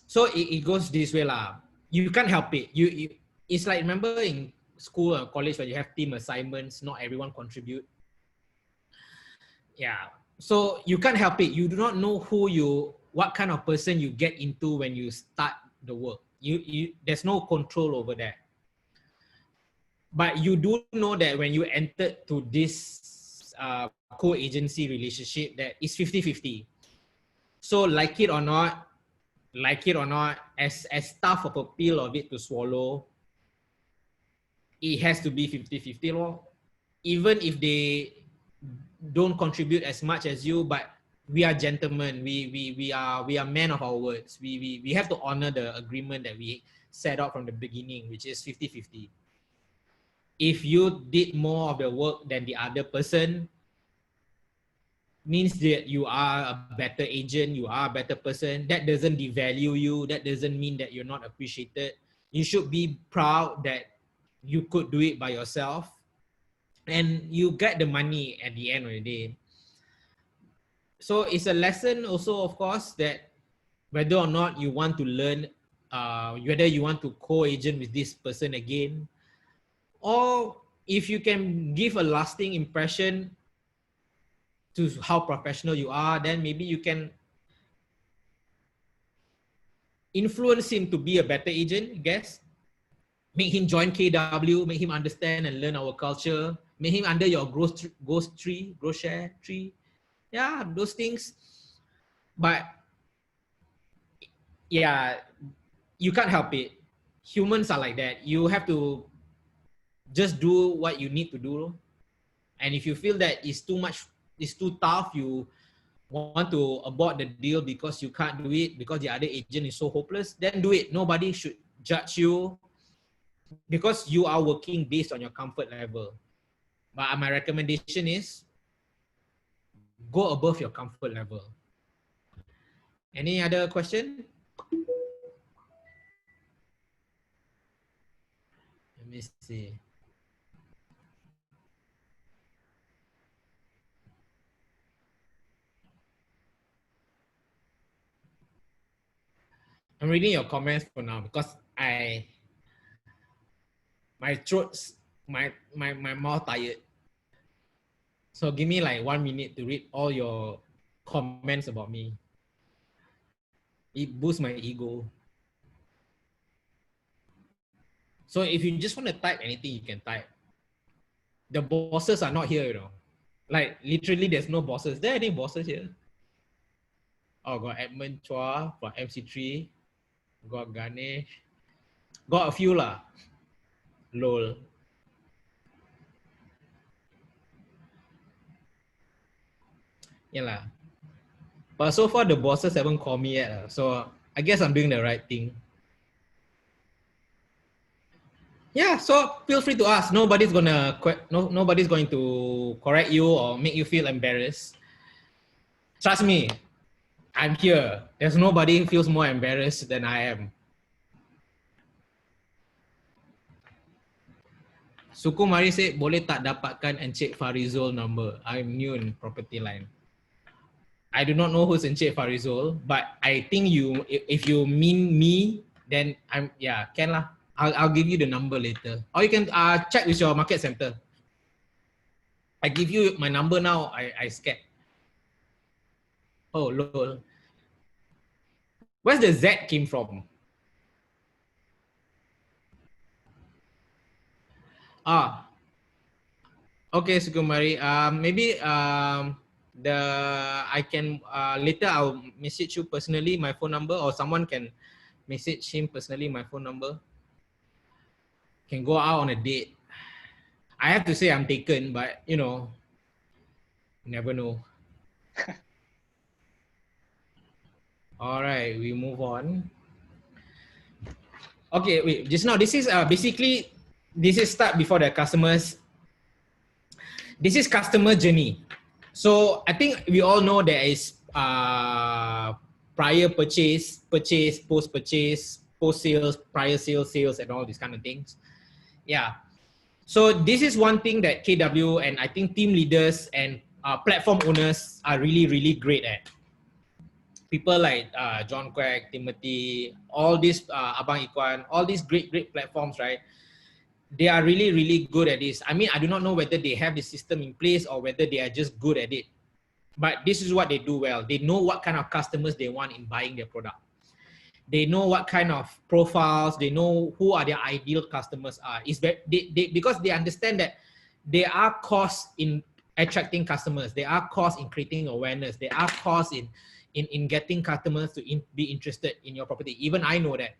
So it goes this way lah. You can't help it. You it's like, remember in school or college when you have team assignments, not everyone contribute. Yeah. So you can't help it. You do not know what kind of person you get into when you start the work. There's no control over that. But you do know that when you entered to this co-agency relationship, that it's 50-50. So like it or not, as tough of a pill of it to swallow, it has to be 50-50 lor. Even if they don't contribute as much as you, but we are gentlemen. We are men of our words. We have to honor the agreement that we set out from the beginning, which is 50-50. If you did more of the work than the other person, means that you are a better agent, you are a better person. That doesn't devalue you. That doesn't mean that you're not appreciated. You should be proud that you could do it by yourself, and you get the money at the end of the day. So it's a lesson also, of course, that whether or not you want to learn, whether you want to co-agent with this person again, or if you can give a lasting impression to how professional you are, then maybe you can influence him to be a better agent, I guess. Make him join KW, make him understand and learn our culture, make him under your growth share tree. Yeah, those things. But yeah, you can't help it. Humans are like that. You have to just do what you need to do. And if you feel that it's too much, it's too tough, you want to abort the deal because you can't do it, because the other agent is so hopeless, then do it. Nobody should judge you because you are working based on your comfort level. But my recommendation is go above your comfort level. Any other question? Let me see. I'm reading your comments for now because my throat's my mouth tired. So give me like 1 minute to read all your comments about me. It boosts my ego. So if you just want to type anything, you can type. The bosses are not here, you know. Like literally there's no bosses. Is there any bosses here? Oh, got Edmund Chua from MC3. Got Ganesh. Got a few lah. Lol. Yeah lah. But so far the bosses haven't called me yet. So I guess I'm doing the right thing. Yeah, so feel free to ask. Nobody's going to correct you or make you feel embarrassed. Trust me, I'm here. There's nobody who feels more embarrassed than I am. Sukumari said, boleh tak dapatkan Encik Farizul number? I'm new in property line. I do not know who's Encik Farizul, but I think if you mean me, then can lah. I'll give you the number later. Or you can check with your market center. I give you my number now, I scared. Oh, lol. Where's the Z came from? Okay, Sukumari. Maybe I can later I'll message you personally my phone number, or someone can message him personally my phone number. can go out on a date. I have to say I'm taken, but you know, never know. All right, we move on. Okay, wait, just now, this is basically, this is start before the customers. This is customer journey. So I think we all know there is prior purchase, post-purchase, post-sales, prior sales, sales, and all these kind of things. Yeah. So this is one thing that KW and I think team leaders and platform owners are really, really great at. People like John Quack, Timothy, all these Abang Ikwan, all these great platforms, right? They are really, really good at this. I mean, I do not know whether they have the system in place or whether they are just good at it. But this is what they do well. They know what kind of customers they want in buying their product. They know what kind of profiles, they know who are their ideal customers are. It's very, because they understand that there are costs in attracting customers. There are costs in creating awareness. There are costs in getting customers to be interested in your property. Even I know that,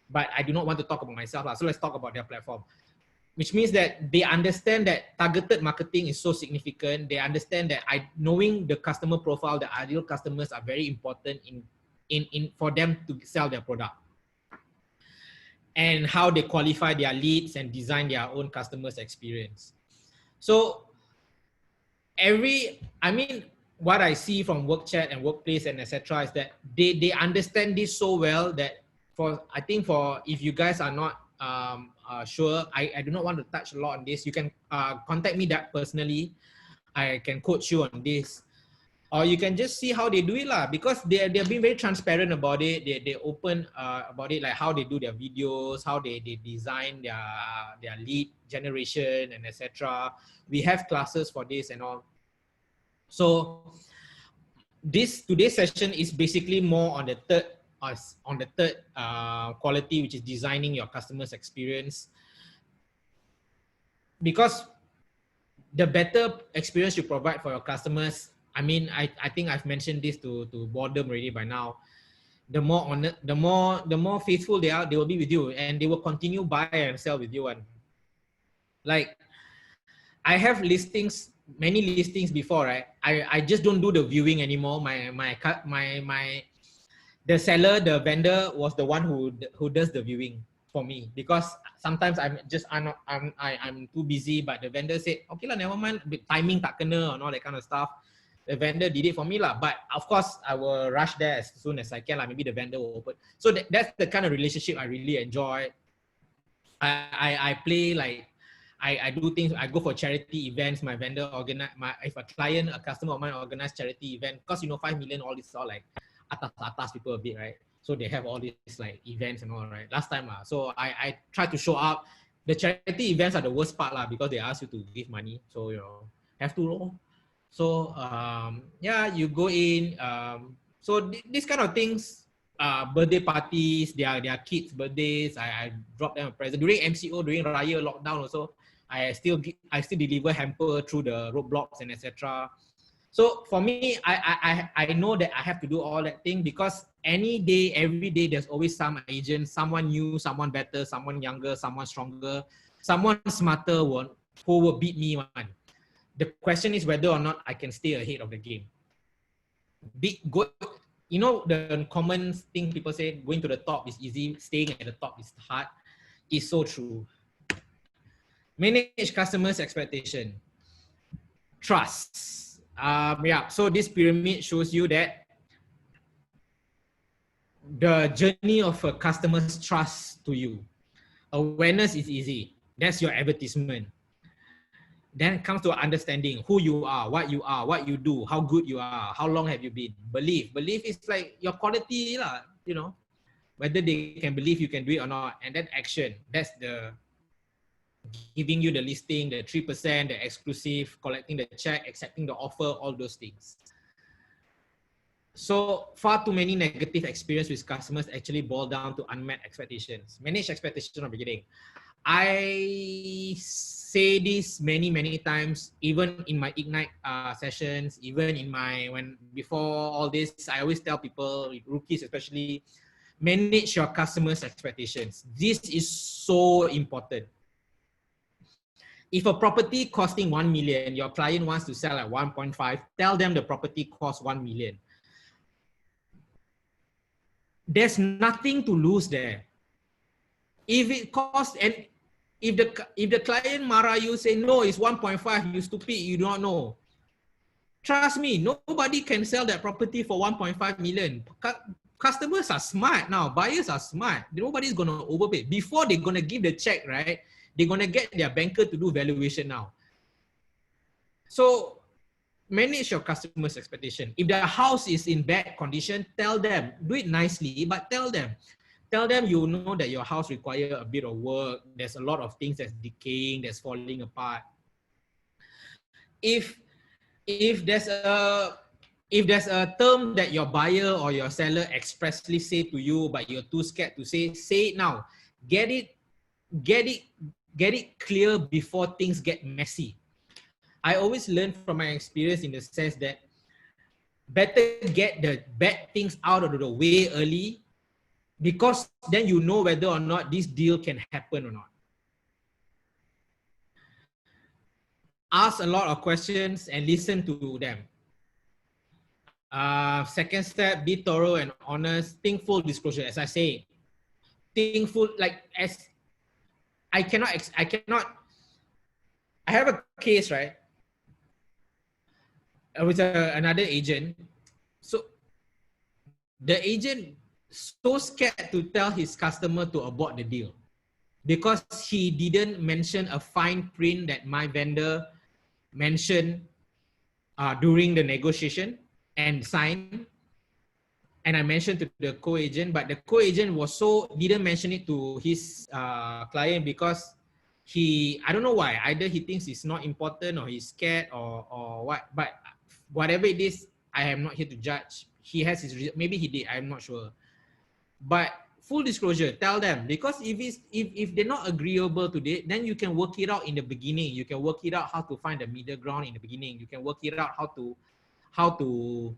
but I do not want to talk about myself. So let's talk about their platform. Which means that they understand that targeted marketing is so significant. They understand that knowing the customer profile, the ideal customers are very important in for them to sell their product. And how they qualify their leads and design their own customers experience. So what I see from work chat and workplace and etc. is that they understand this so well that if you guys are not sure, I do not want to touch a lot on this. You can contact me that personally. I can coach you on this, or you can just see how they do it lah. Because they're being very transparent about it. They open about it, like how they do their videos, how they design their lead generation and etc. We have classes for this and all. So today's session is basically more on the third quality, which is designing your customer's experience. Because the better experience you provide for your customers, I mean, I think I've mentioned this to boredom already by now. The more honest, the more faithful they are, they will be with you, and they will continue buy and sell with you. And like, I have many listings before, right? I just don't do the viewing anymore. The seller, the vendor was the one who does the viewing for me, because sometimes I'm too busy, but the vendor said, okay lah, never mind, timing tak kena and all that kind of stuff. The vendor did it for me lah, but of course I will rush there as soon as I can lah. Maybe the vendor will open. So that's the kind of relationship I really enjoy. I play like, I do things. I go for charity events. My vendor organize. If a customer of mine organize charity event, because 5 million, all this all like atas people a bit, right? So they have all these like events and all, right? Last time so I try to show up. The charity events are the worst part lah, because they ask you to give money, so have to. So yeah, you go in. So these kind of things, birthday parties, their kids' birthdays, I drop them a present during MCO, during Raya lockdown also. I still deliver hamper through the roadblocks and etc. So for me, I know that I have to do all that thing, because any day, every day, there's always some agent, someone new, someone better, someone younger, someone stronger, someone smarter who will beat me one. The question is whether or not I can stay ahead of the game. The common thing people say, going to the top is easy, staying at the top is hard, is so true. Manage customers' expectation. Trust. Yeah, so this pyramid shows you that the journey of a customer's trust to you. Awareness is easy. That's your advertisement. Then it comes to understanding who you are, what you do, how good you are, how long have you been. Belief is like your quality lah, whether they can believe you can do it or not. And then action, that's the giving you the listing, the 3%, the exclusive, collecting the check, accepting the offer, all those things. So far too many negative experience with customers actually boil down to unmet expectations. Manage expectations from the beginning. I say this many times, even in my Ignite sessions, even in before all this, I always tell people, rookies especially, manage your customers' expectations. This is so important. If a property costing 1 million, your client wants to sell at 1.5, tell them the property costs 1 million. There's nothing to lose there. If it costs, and if the client marah you, say no, it's 1.5, you stupid, you do not know. Trust me, nobody can sell that property for 1.5 million. Customers are smart now, buyers are smart. Nobody's gonna overpay. Before they're gonna give the check, right? They're gonna get their banker to do valuation now. So manage your customers' expectation. If the house is in bad condition, tell them. Do it nicely, but tell them. Tell them you know that your house requires a bit of work. There's a lot of things that's decaying, that's falling apart. If there's a term that your buyer or your seller expressly say to you, but you're too scared to say it now. Get it clear before things get messy. I always learn from my experience in the sense that better get the bad things out of the way early, because then you know whether or not this deal can happen or not. Ask a lot of questions and listen to them. Second step, be thorough and honest. Think full disclosure. As I say, think full, like as I have a case, right? With another agent. So the agent so scared to tell his customer to abort the deal because he didn't mention a fine print that my vendor mentioned during the negotiation and signed. And I mentioned to the co-agent, but the co-agent didn't mention it to his client because I don't know why, either he thinks it's not important or he's scared or what, but whatever it is, I am not here to judge. He has his reason. Maybe he did, I'm not sure. But full disclosure, tell them, because if they're not agreeable to it, then you can work it out in the beginning. You can work it out how to find the middle ground in the beginning. You can work it out how to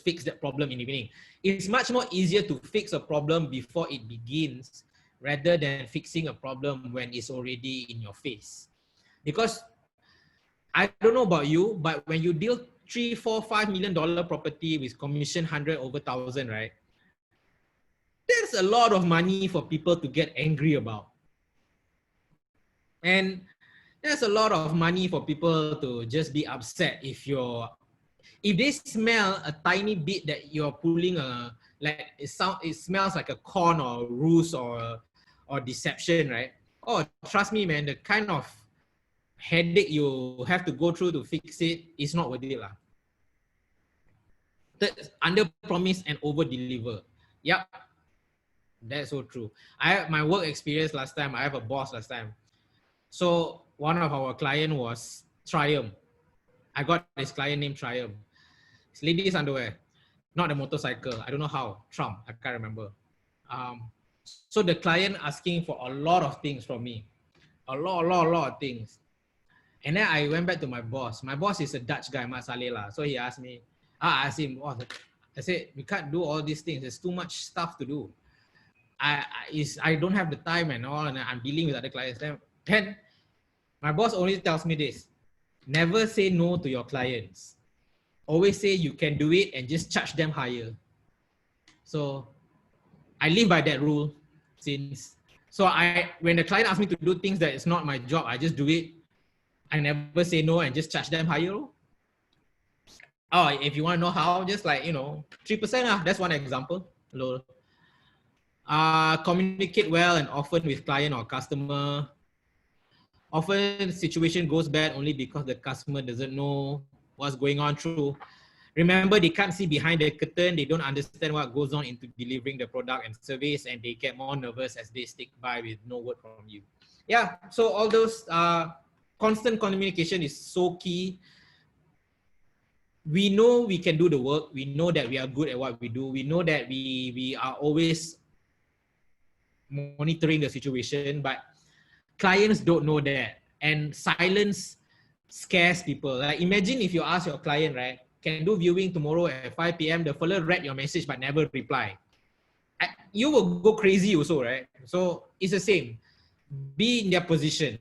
fix that problem in the beginning. It's much more easier to fix a problem before it begins rather than fixing a problem when it's already in your face. Because I don't know about you, but when you deal $3, $4, $5 million property with commission 100 over 1,000, right? There's a lot of money for people to get angry about. And there's a lot of money for people to just be upset if they smell a tiny bit that you're pulling it smells like a con or ruse or deception, right? Oh, trust me, man, the kind of headache you have to go through to fix it is not worth it lah. Under promise and over deliver. Yep, that's so true. I have my work experience last time. I have a boss last time. So one of our client was Triumph. I got this client named Triumph. It's ladies' underwear, not a motorcycle. I don't know how. Trump, I can't remember. So the client asking for a lot of things from me, a lot of things. And then I went back to my boss. My boss is a Dutch guy, Mat Saleh lah. So he asked me, I asked him, I said, we can't do all these things. There's too much stuff to do. I don't have the time and all, and I'm dealing with other clients. Then my boss only tells me this: never say no to your clients. Always say you can do it and just charge them higher. So I live by that rule when the client asks me to do things that is not my job, I just do it. I never say no and just charge them higher. Oh, if you want to know how, just 3%. That's one example. Communicate well and often with client or customer. Often the situation goes bad only because the customer doesn't know what's going on through. Remember, they can't see behind the curtain. They don't understand what goes on into delivering the product and service, and they get more nervous as they stick by with no word from you. Yeah, so all those constant communication is so key. We know we can do the work. We know that we are good at what we do. We know that we are always monitoring the situation, but clients don't know that. And silence scares people. Like imagine if you ask your client, right, can do viewing tomorrow at 5 p.m. The fella read your message but never reply. You will go crazy also, right? So it's the same. Be in their position.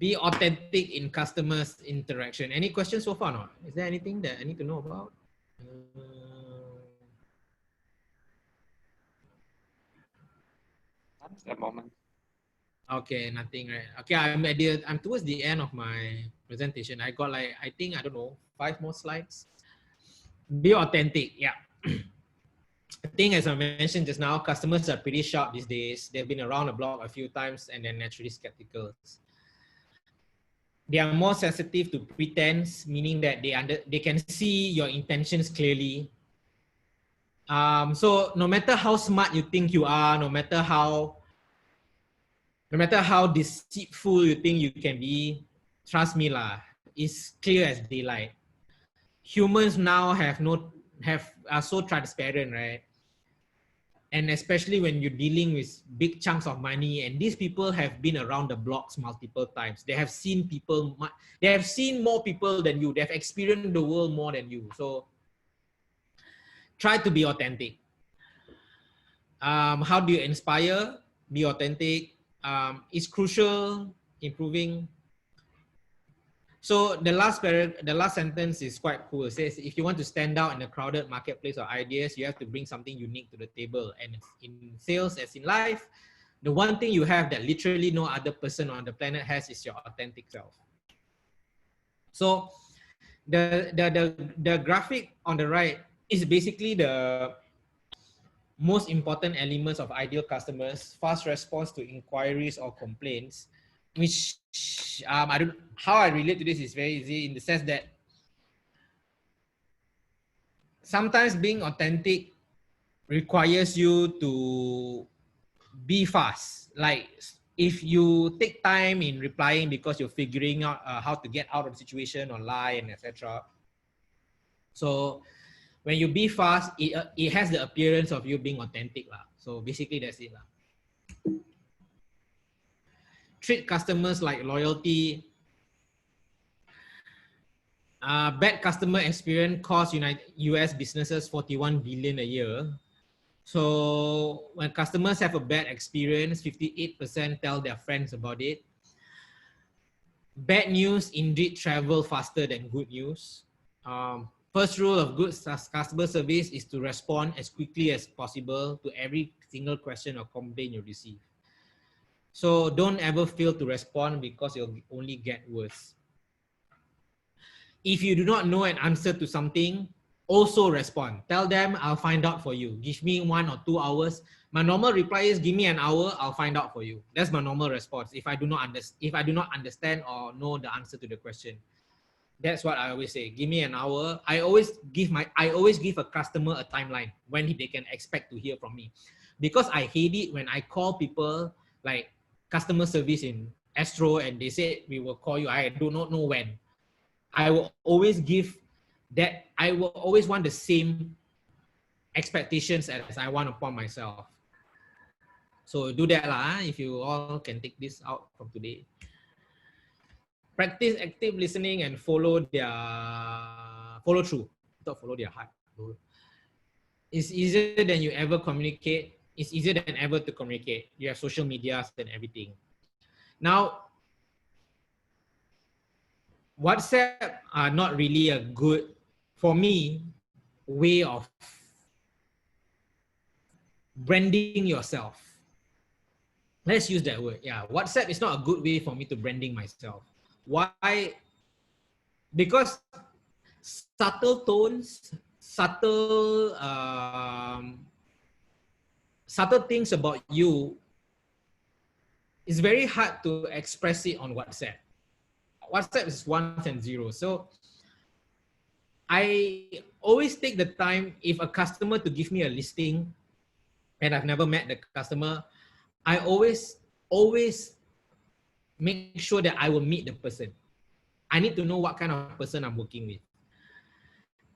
Be authentic in customers interaction. Any questions so far? Not? Is there anything that I need to know about? At the moment. Okay, nothing, right? Okay, I'm towards the end of my presentation. I got like, I think, I don't know, 5 more slides. Be authentic. Yeah. I think as I mentioned just now, customers are pretty sharp these days. They've been around the block a few times and they're naturally skeptical. They are more sensitive to pretense, meaning that they can see your intentions clearly. So no matter how smart you think you are, no matter how deceitful you think you can be, trust me lah, it's clear as daylight. Humans now are so transparent, right? And especially when you're dealing with big chunks of money, and these people have been around the blocks multiple times. They have seen people, they have seen more people than you. They've experienced the world more than you. So try to be authentic. How do you inspire? Be authentic. It's crucial improving. So the last sentence is quite cool. It says, if you want to stand out in a crowded marketplace of ideas, you have to bring something unique to the table. And in sales, as in life, the one thing you have that literally no other person on the planet has is your authentic self. So the graphic on the right is basically the most important elements of ideal customers: fast response to inquiries or complaints, which I don't, how I relate to this is very easy in the sense that sometimes being authentic requires you to be fast. Like if you take time in replying because you're figuring out how to get out of the situation or lie and etc. So when you be fast, it has the appearance of you being authentic lah. So basically that's it lah. Treat customers like loyalty. Bad customer experience costs US businesses 41 billion a year. So when customers have a bad experience, 58% tell their friends about it. Bad news indeed travel faster than good news. First rule of good customer service is to respond as quickly as possible to every single question or complaint you receive. So don't ever fail to respond because you'll only get worse. If you do not know an answer to something, also respond. Tell them, I'll find out for you. Give me 1 or 2 hours. My normal reply is, give me an hour, I'll find out for you. That's my normal response if I do not understand or know the answer to the question. That's what I always say. Give me an hour. I always give a customer a timeline when they can expect to hear from me. Because I hate it when I call people like customer service in Astro and they say we will call you. I do not know when. I will always want the same expectations as I want upon myself. So do that lah, if you all can take this out from today. Practice active listening and follow through, not follow their heart. It's easier than you ever communicate. It's easier than ever to communicate. You have social media and everything. Now, WhatsApp are not really a good, for me, way of branding yourself. Let's use that word. Yeah, WhatsApp is not a good way for me to branding myself. Why? Because subtle tones, subtle things about you, it's very hard to express it on WhatsApp. WhatsApp is ones and zeros. So I always take the time, if a customer to give me a listing and I've never met the customer, I always make sure that I will meet the person. I need to know what kind of person I'm working with.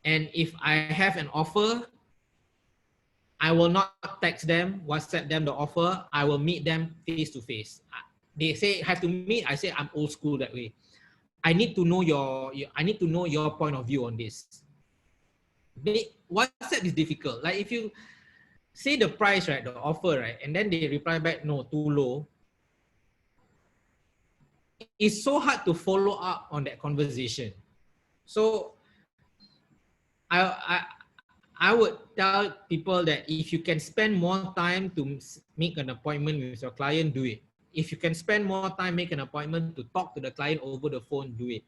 And if I have an offer, I will not text them, WhatsApp them the offer. I will meet them face to face. They say have to meet. I say I'm old school that way. I need to know your point of view on this. WhatsApp is difficult. Like if you say the price, right, the offer, right, and then they reply back, no, too low. it's so hard to follow up on that conversation. So I I would tell people that if you can spend more time to make an appointment with your client, do it. If you can spend more time, make an appointment to talk to the client over the phone, do it.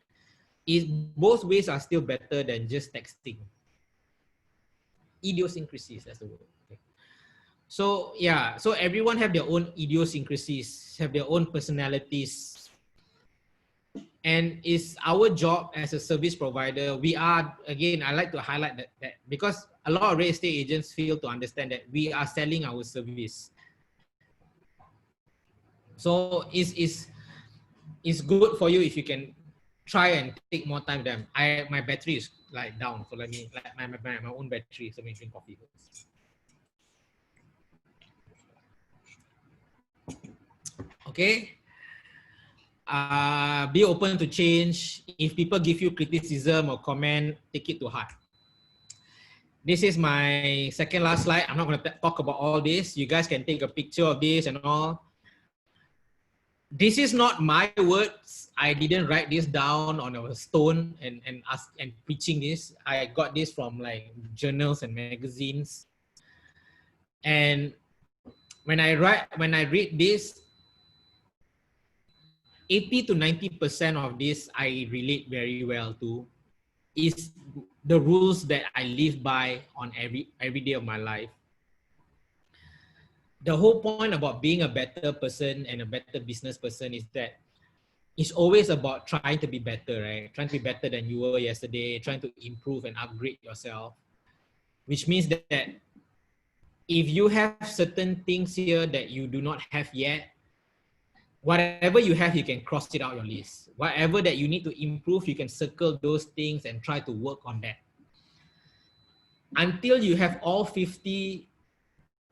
Both ways are still better than just texting. Idiosyncrasies, that's the word. Okay. So yeah, so everyone have their own idiosyncrasies, have their own personalities. And it's our job as a service provider. We are, again, I like to highlight that because a lot of real estate agents fail to understand that we are selling our service. So it's good for you if you can try and take more time with them. My battery is like down, so let me like my own battery, so let me drink coffee first. Okay. Be open to change. If people give you criticism or comment, take it to heart. This is my second last slide. I'm not going to talk about all this. You guys can take a picture of this and all. This is not my words. I didn't write this down on a stone and preaching this. I got this from like journals and magazines. And when I read this, 80 to 90% of this I relate very well to. Is the rules that I live by on every day of my life. The whole point about being a better person and a better business person is that it's always about trying to be better, right? Trying to be better than you were yesterday, trying to improve and upgrade yourself, which means that if you have certain things here that you do not have yet, whatever you have, you can cross it out your list. Whatever that you need to improve, you can circle those things and try to work on that. Until you have all 50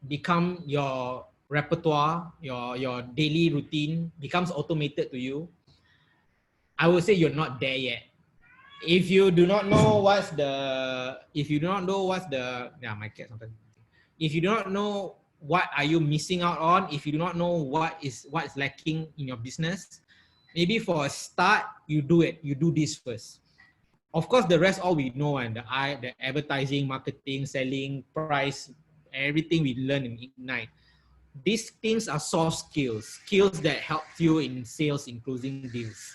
become your repertoire, your daily routine becomes automated to you, I would say you're not there yet. If you do not know what's the, if you do not know what's the, yeah, my cat sometimes. If you do not know what are you missing out on, if you do not know what is lacking in your business, maybe for a start, you do it. You do this first. Of course, the rest all we know, and the advertising, marketing, selling, price, everything we learn in Ignite. These things are soft skills that help you in sales, in closing deals.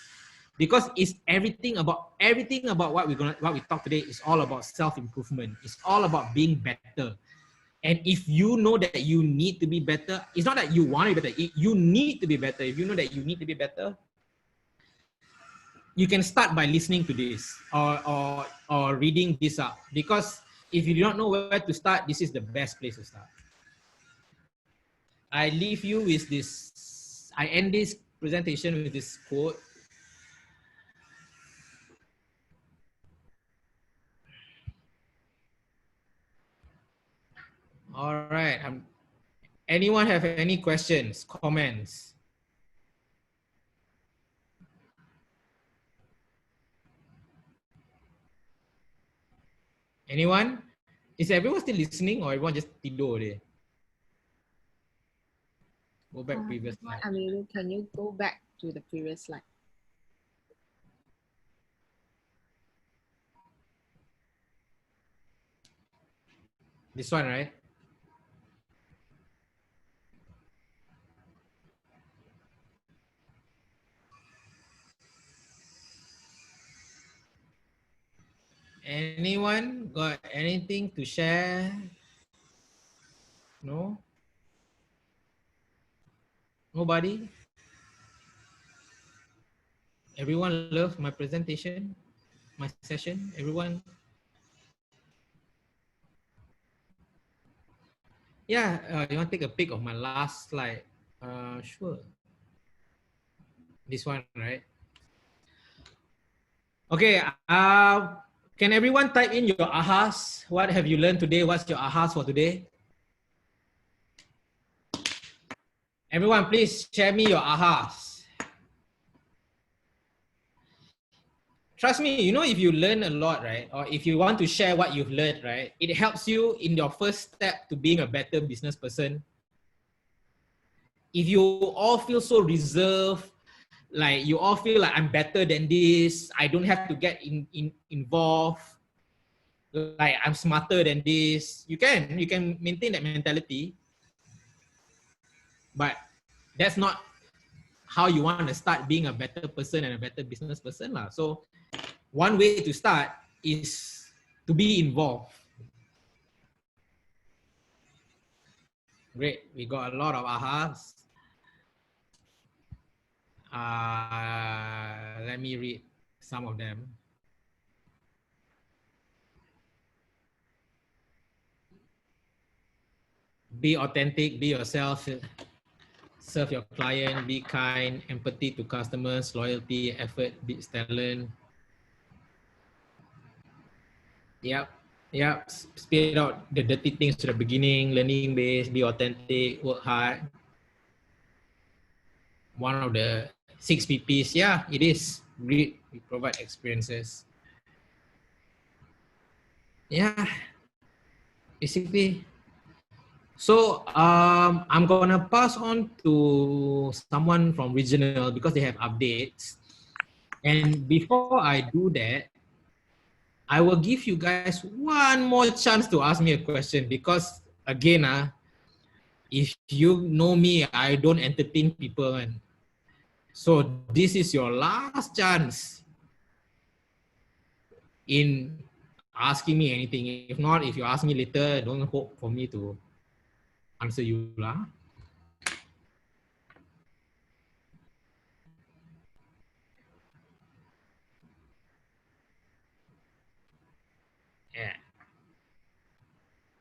Because it's everything about what we talk today is all about self-improvement. It's all about being better. And if you know that you need to be better, it's not that you want to be better. You need to be better. If you know that you need to be better, you can start by listening to this or reading this up. Because if you do not know where to start, this is the best place to start. I leave you with this. I end this presentation with this quote. All right. Anyone have any questions, comments? Anyone? Is everyone still listening or everyone just tidur there? Go back previous slide. Amirul, can you go back to the previous slide? This one, right? Anyone got anything to share? No? Nobody? Everyone loved my presentation, my session? Everyone? Yeah, you want to take a pic of my last slide? Sure. This one, right? Okay, can everyone type in your ahas? What have you learned today? What's your ahas for today? Everyone, please share me your ahas. Trust me, you know, if you learn a lot, right? Or if you want to share what you've learned, right? It helps you in your first step to being a better business person. If you all feel so reserved, like you all feel like I'm better than this. I don't have to get involved. Like I'm smarter than this. You can maintain that mentality, but that's not how you want to start being a better person and a better business person lah. So one way to start is to be involved. Great, we got a lot of ahas. Let me read some of them. Be authentic, be yourself, serve your client, be kind, empathy to customers, loyalty, effort beats talent. Yep. Spit out the dirty things to the beginning, learning based, be authentic, work hard. One of the 6 PPs, yeah, it is. We provide experiences. Yeah, basically. So I'm gonna pass on to someone from regional because they have updates. And before I do that, I will give you guys one more chance to ask me a question because again, if you know me, I don't entertain people. And so this is your last chance in asking me anything. If not, if you ask me later, don't hope for me to answer you lah.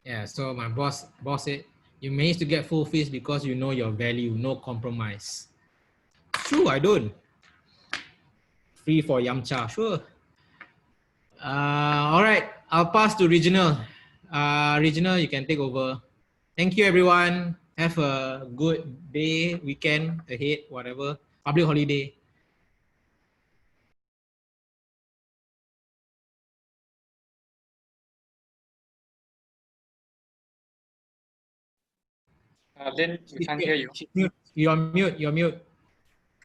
Yeah, so my boss said, you managed to get full fees because you know your value, no compromise. True, I don't. Free for Yamcha, sure. All right, I'll pass to regional. Regional, you can take over. Thank you, everyone. Have a good day, weekend ahead, whatever. Public holiday. Lynn, we can't hear you. You're mute. You're mute.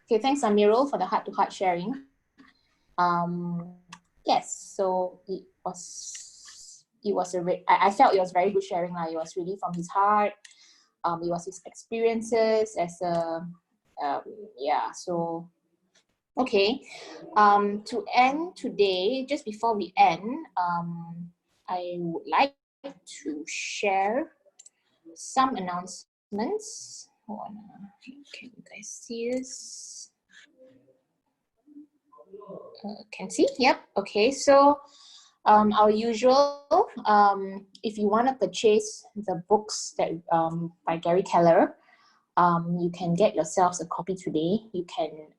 Okay, thanks, Amirul, for the heart-to-heart sharing. Yes, so I felt it was very good sharing. It was really from his heart. It was his experiences as a, so, okay. To end today, just before we end, I would like to share some announcements. Hold on, can you guys see this? Can see? Yep. Okay. So our usual, if you want to purchase the books that by Gary Keller, you can get yourselves a copy today. You can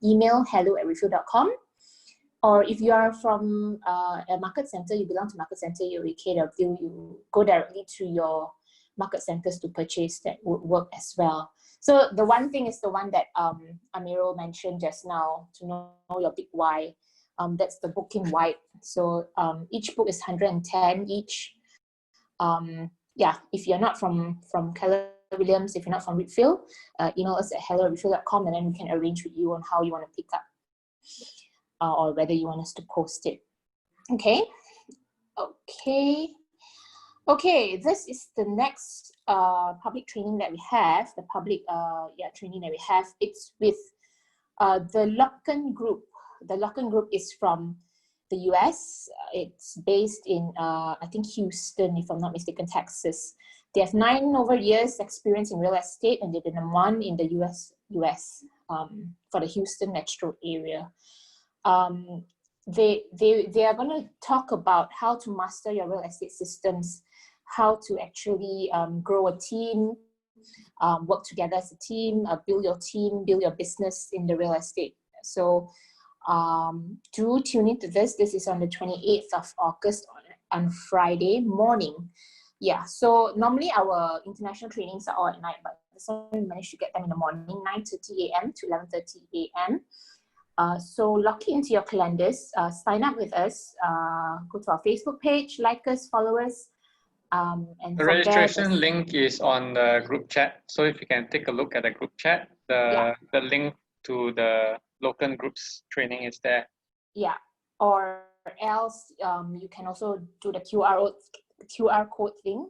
email hello@refill.com, or if you are from a market center, you belong to market center, you're a KW, you go directly to your market centers to purchase. That would work as well. So the one thing is the one that Amirul mentioned just now, to know your big why. That's the book in white. So each book is 110 each. Yeah, if you're not from Keller Williams, if you're not from Whitfield, email us at hello@whitfield.com, and then we can arrange with you on how you want to pick up or whether you want us to post it. Okay. Okay, this is the next public training that we have, the public training that we have. It's with the Locken Group. The Locken Group is from the US. It's based in, I think, Houston, if I'm not mistaken, Texas. They have 9 over years experience in real estate, and they're the #1 in the US for the Houston metro area. They are going to talk about how to master your real estate systems, how to actually grow a team, work together as a team, build your business in the real estate. So do tune into this. This is on the 28th of August on Friday morning. Yeah, so normally our international trainings are all at night, but this one we managed to get them in the morning, 9:30 a.m. to 11:30 a.m. So lock it into your calendars, sign up with us, go to our Facebook page, like us, follow us. And the registration link is on the group chat. So if you can take a look at the group chat, the link to the local groups training is there. Yeah, or else you can also do the QR code thing,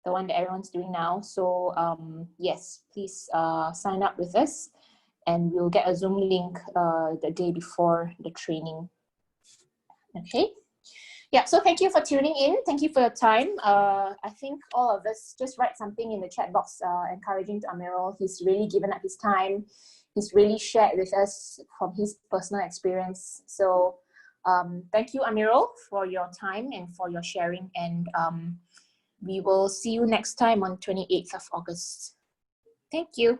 the one that everyone's doing now. So yes, please sign up with us, and we'll get a Zoom link the day before the training. Okay. Yeah, so thank you for tuning in. Thank you for your time. I think all of us just write something in the chat box encouraging to Amirul. He's really given up his time. He's really shared with us from his personal experience. So thank you, Amirul, for your time and for your sharing. And we will see you next time on 28th of August. Thank you.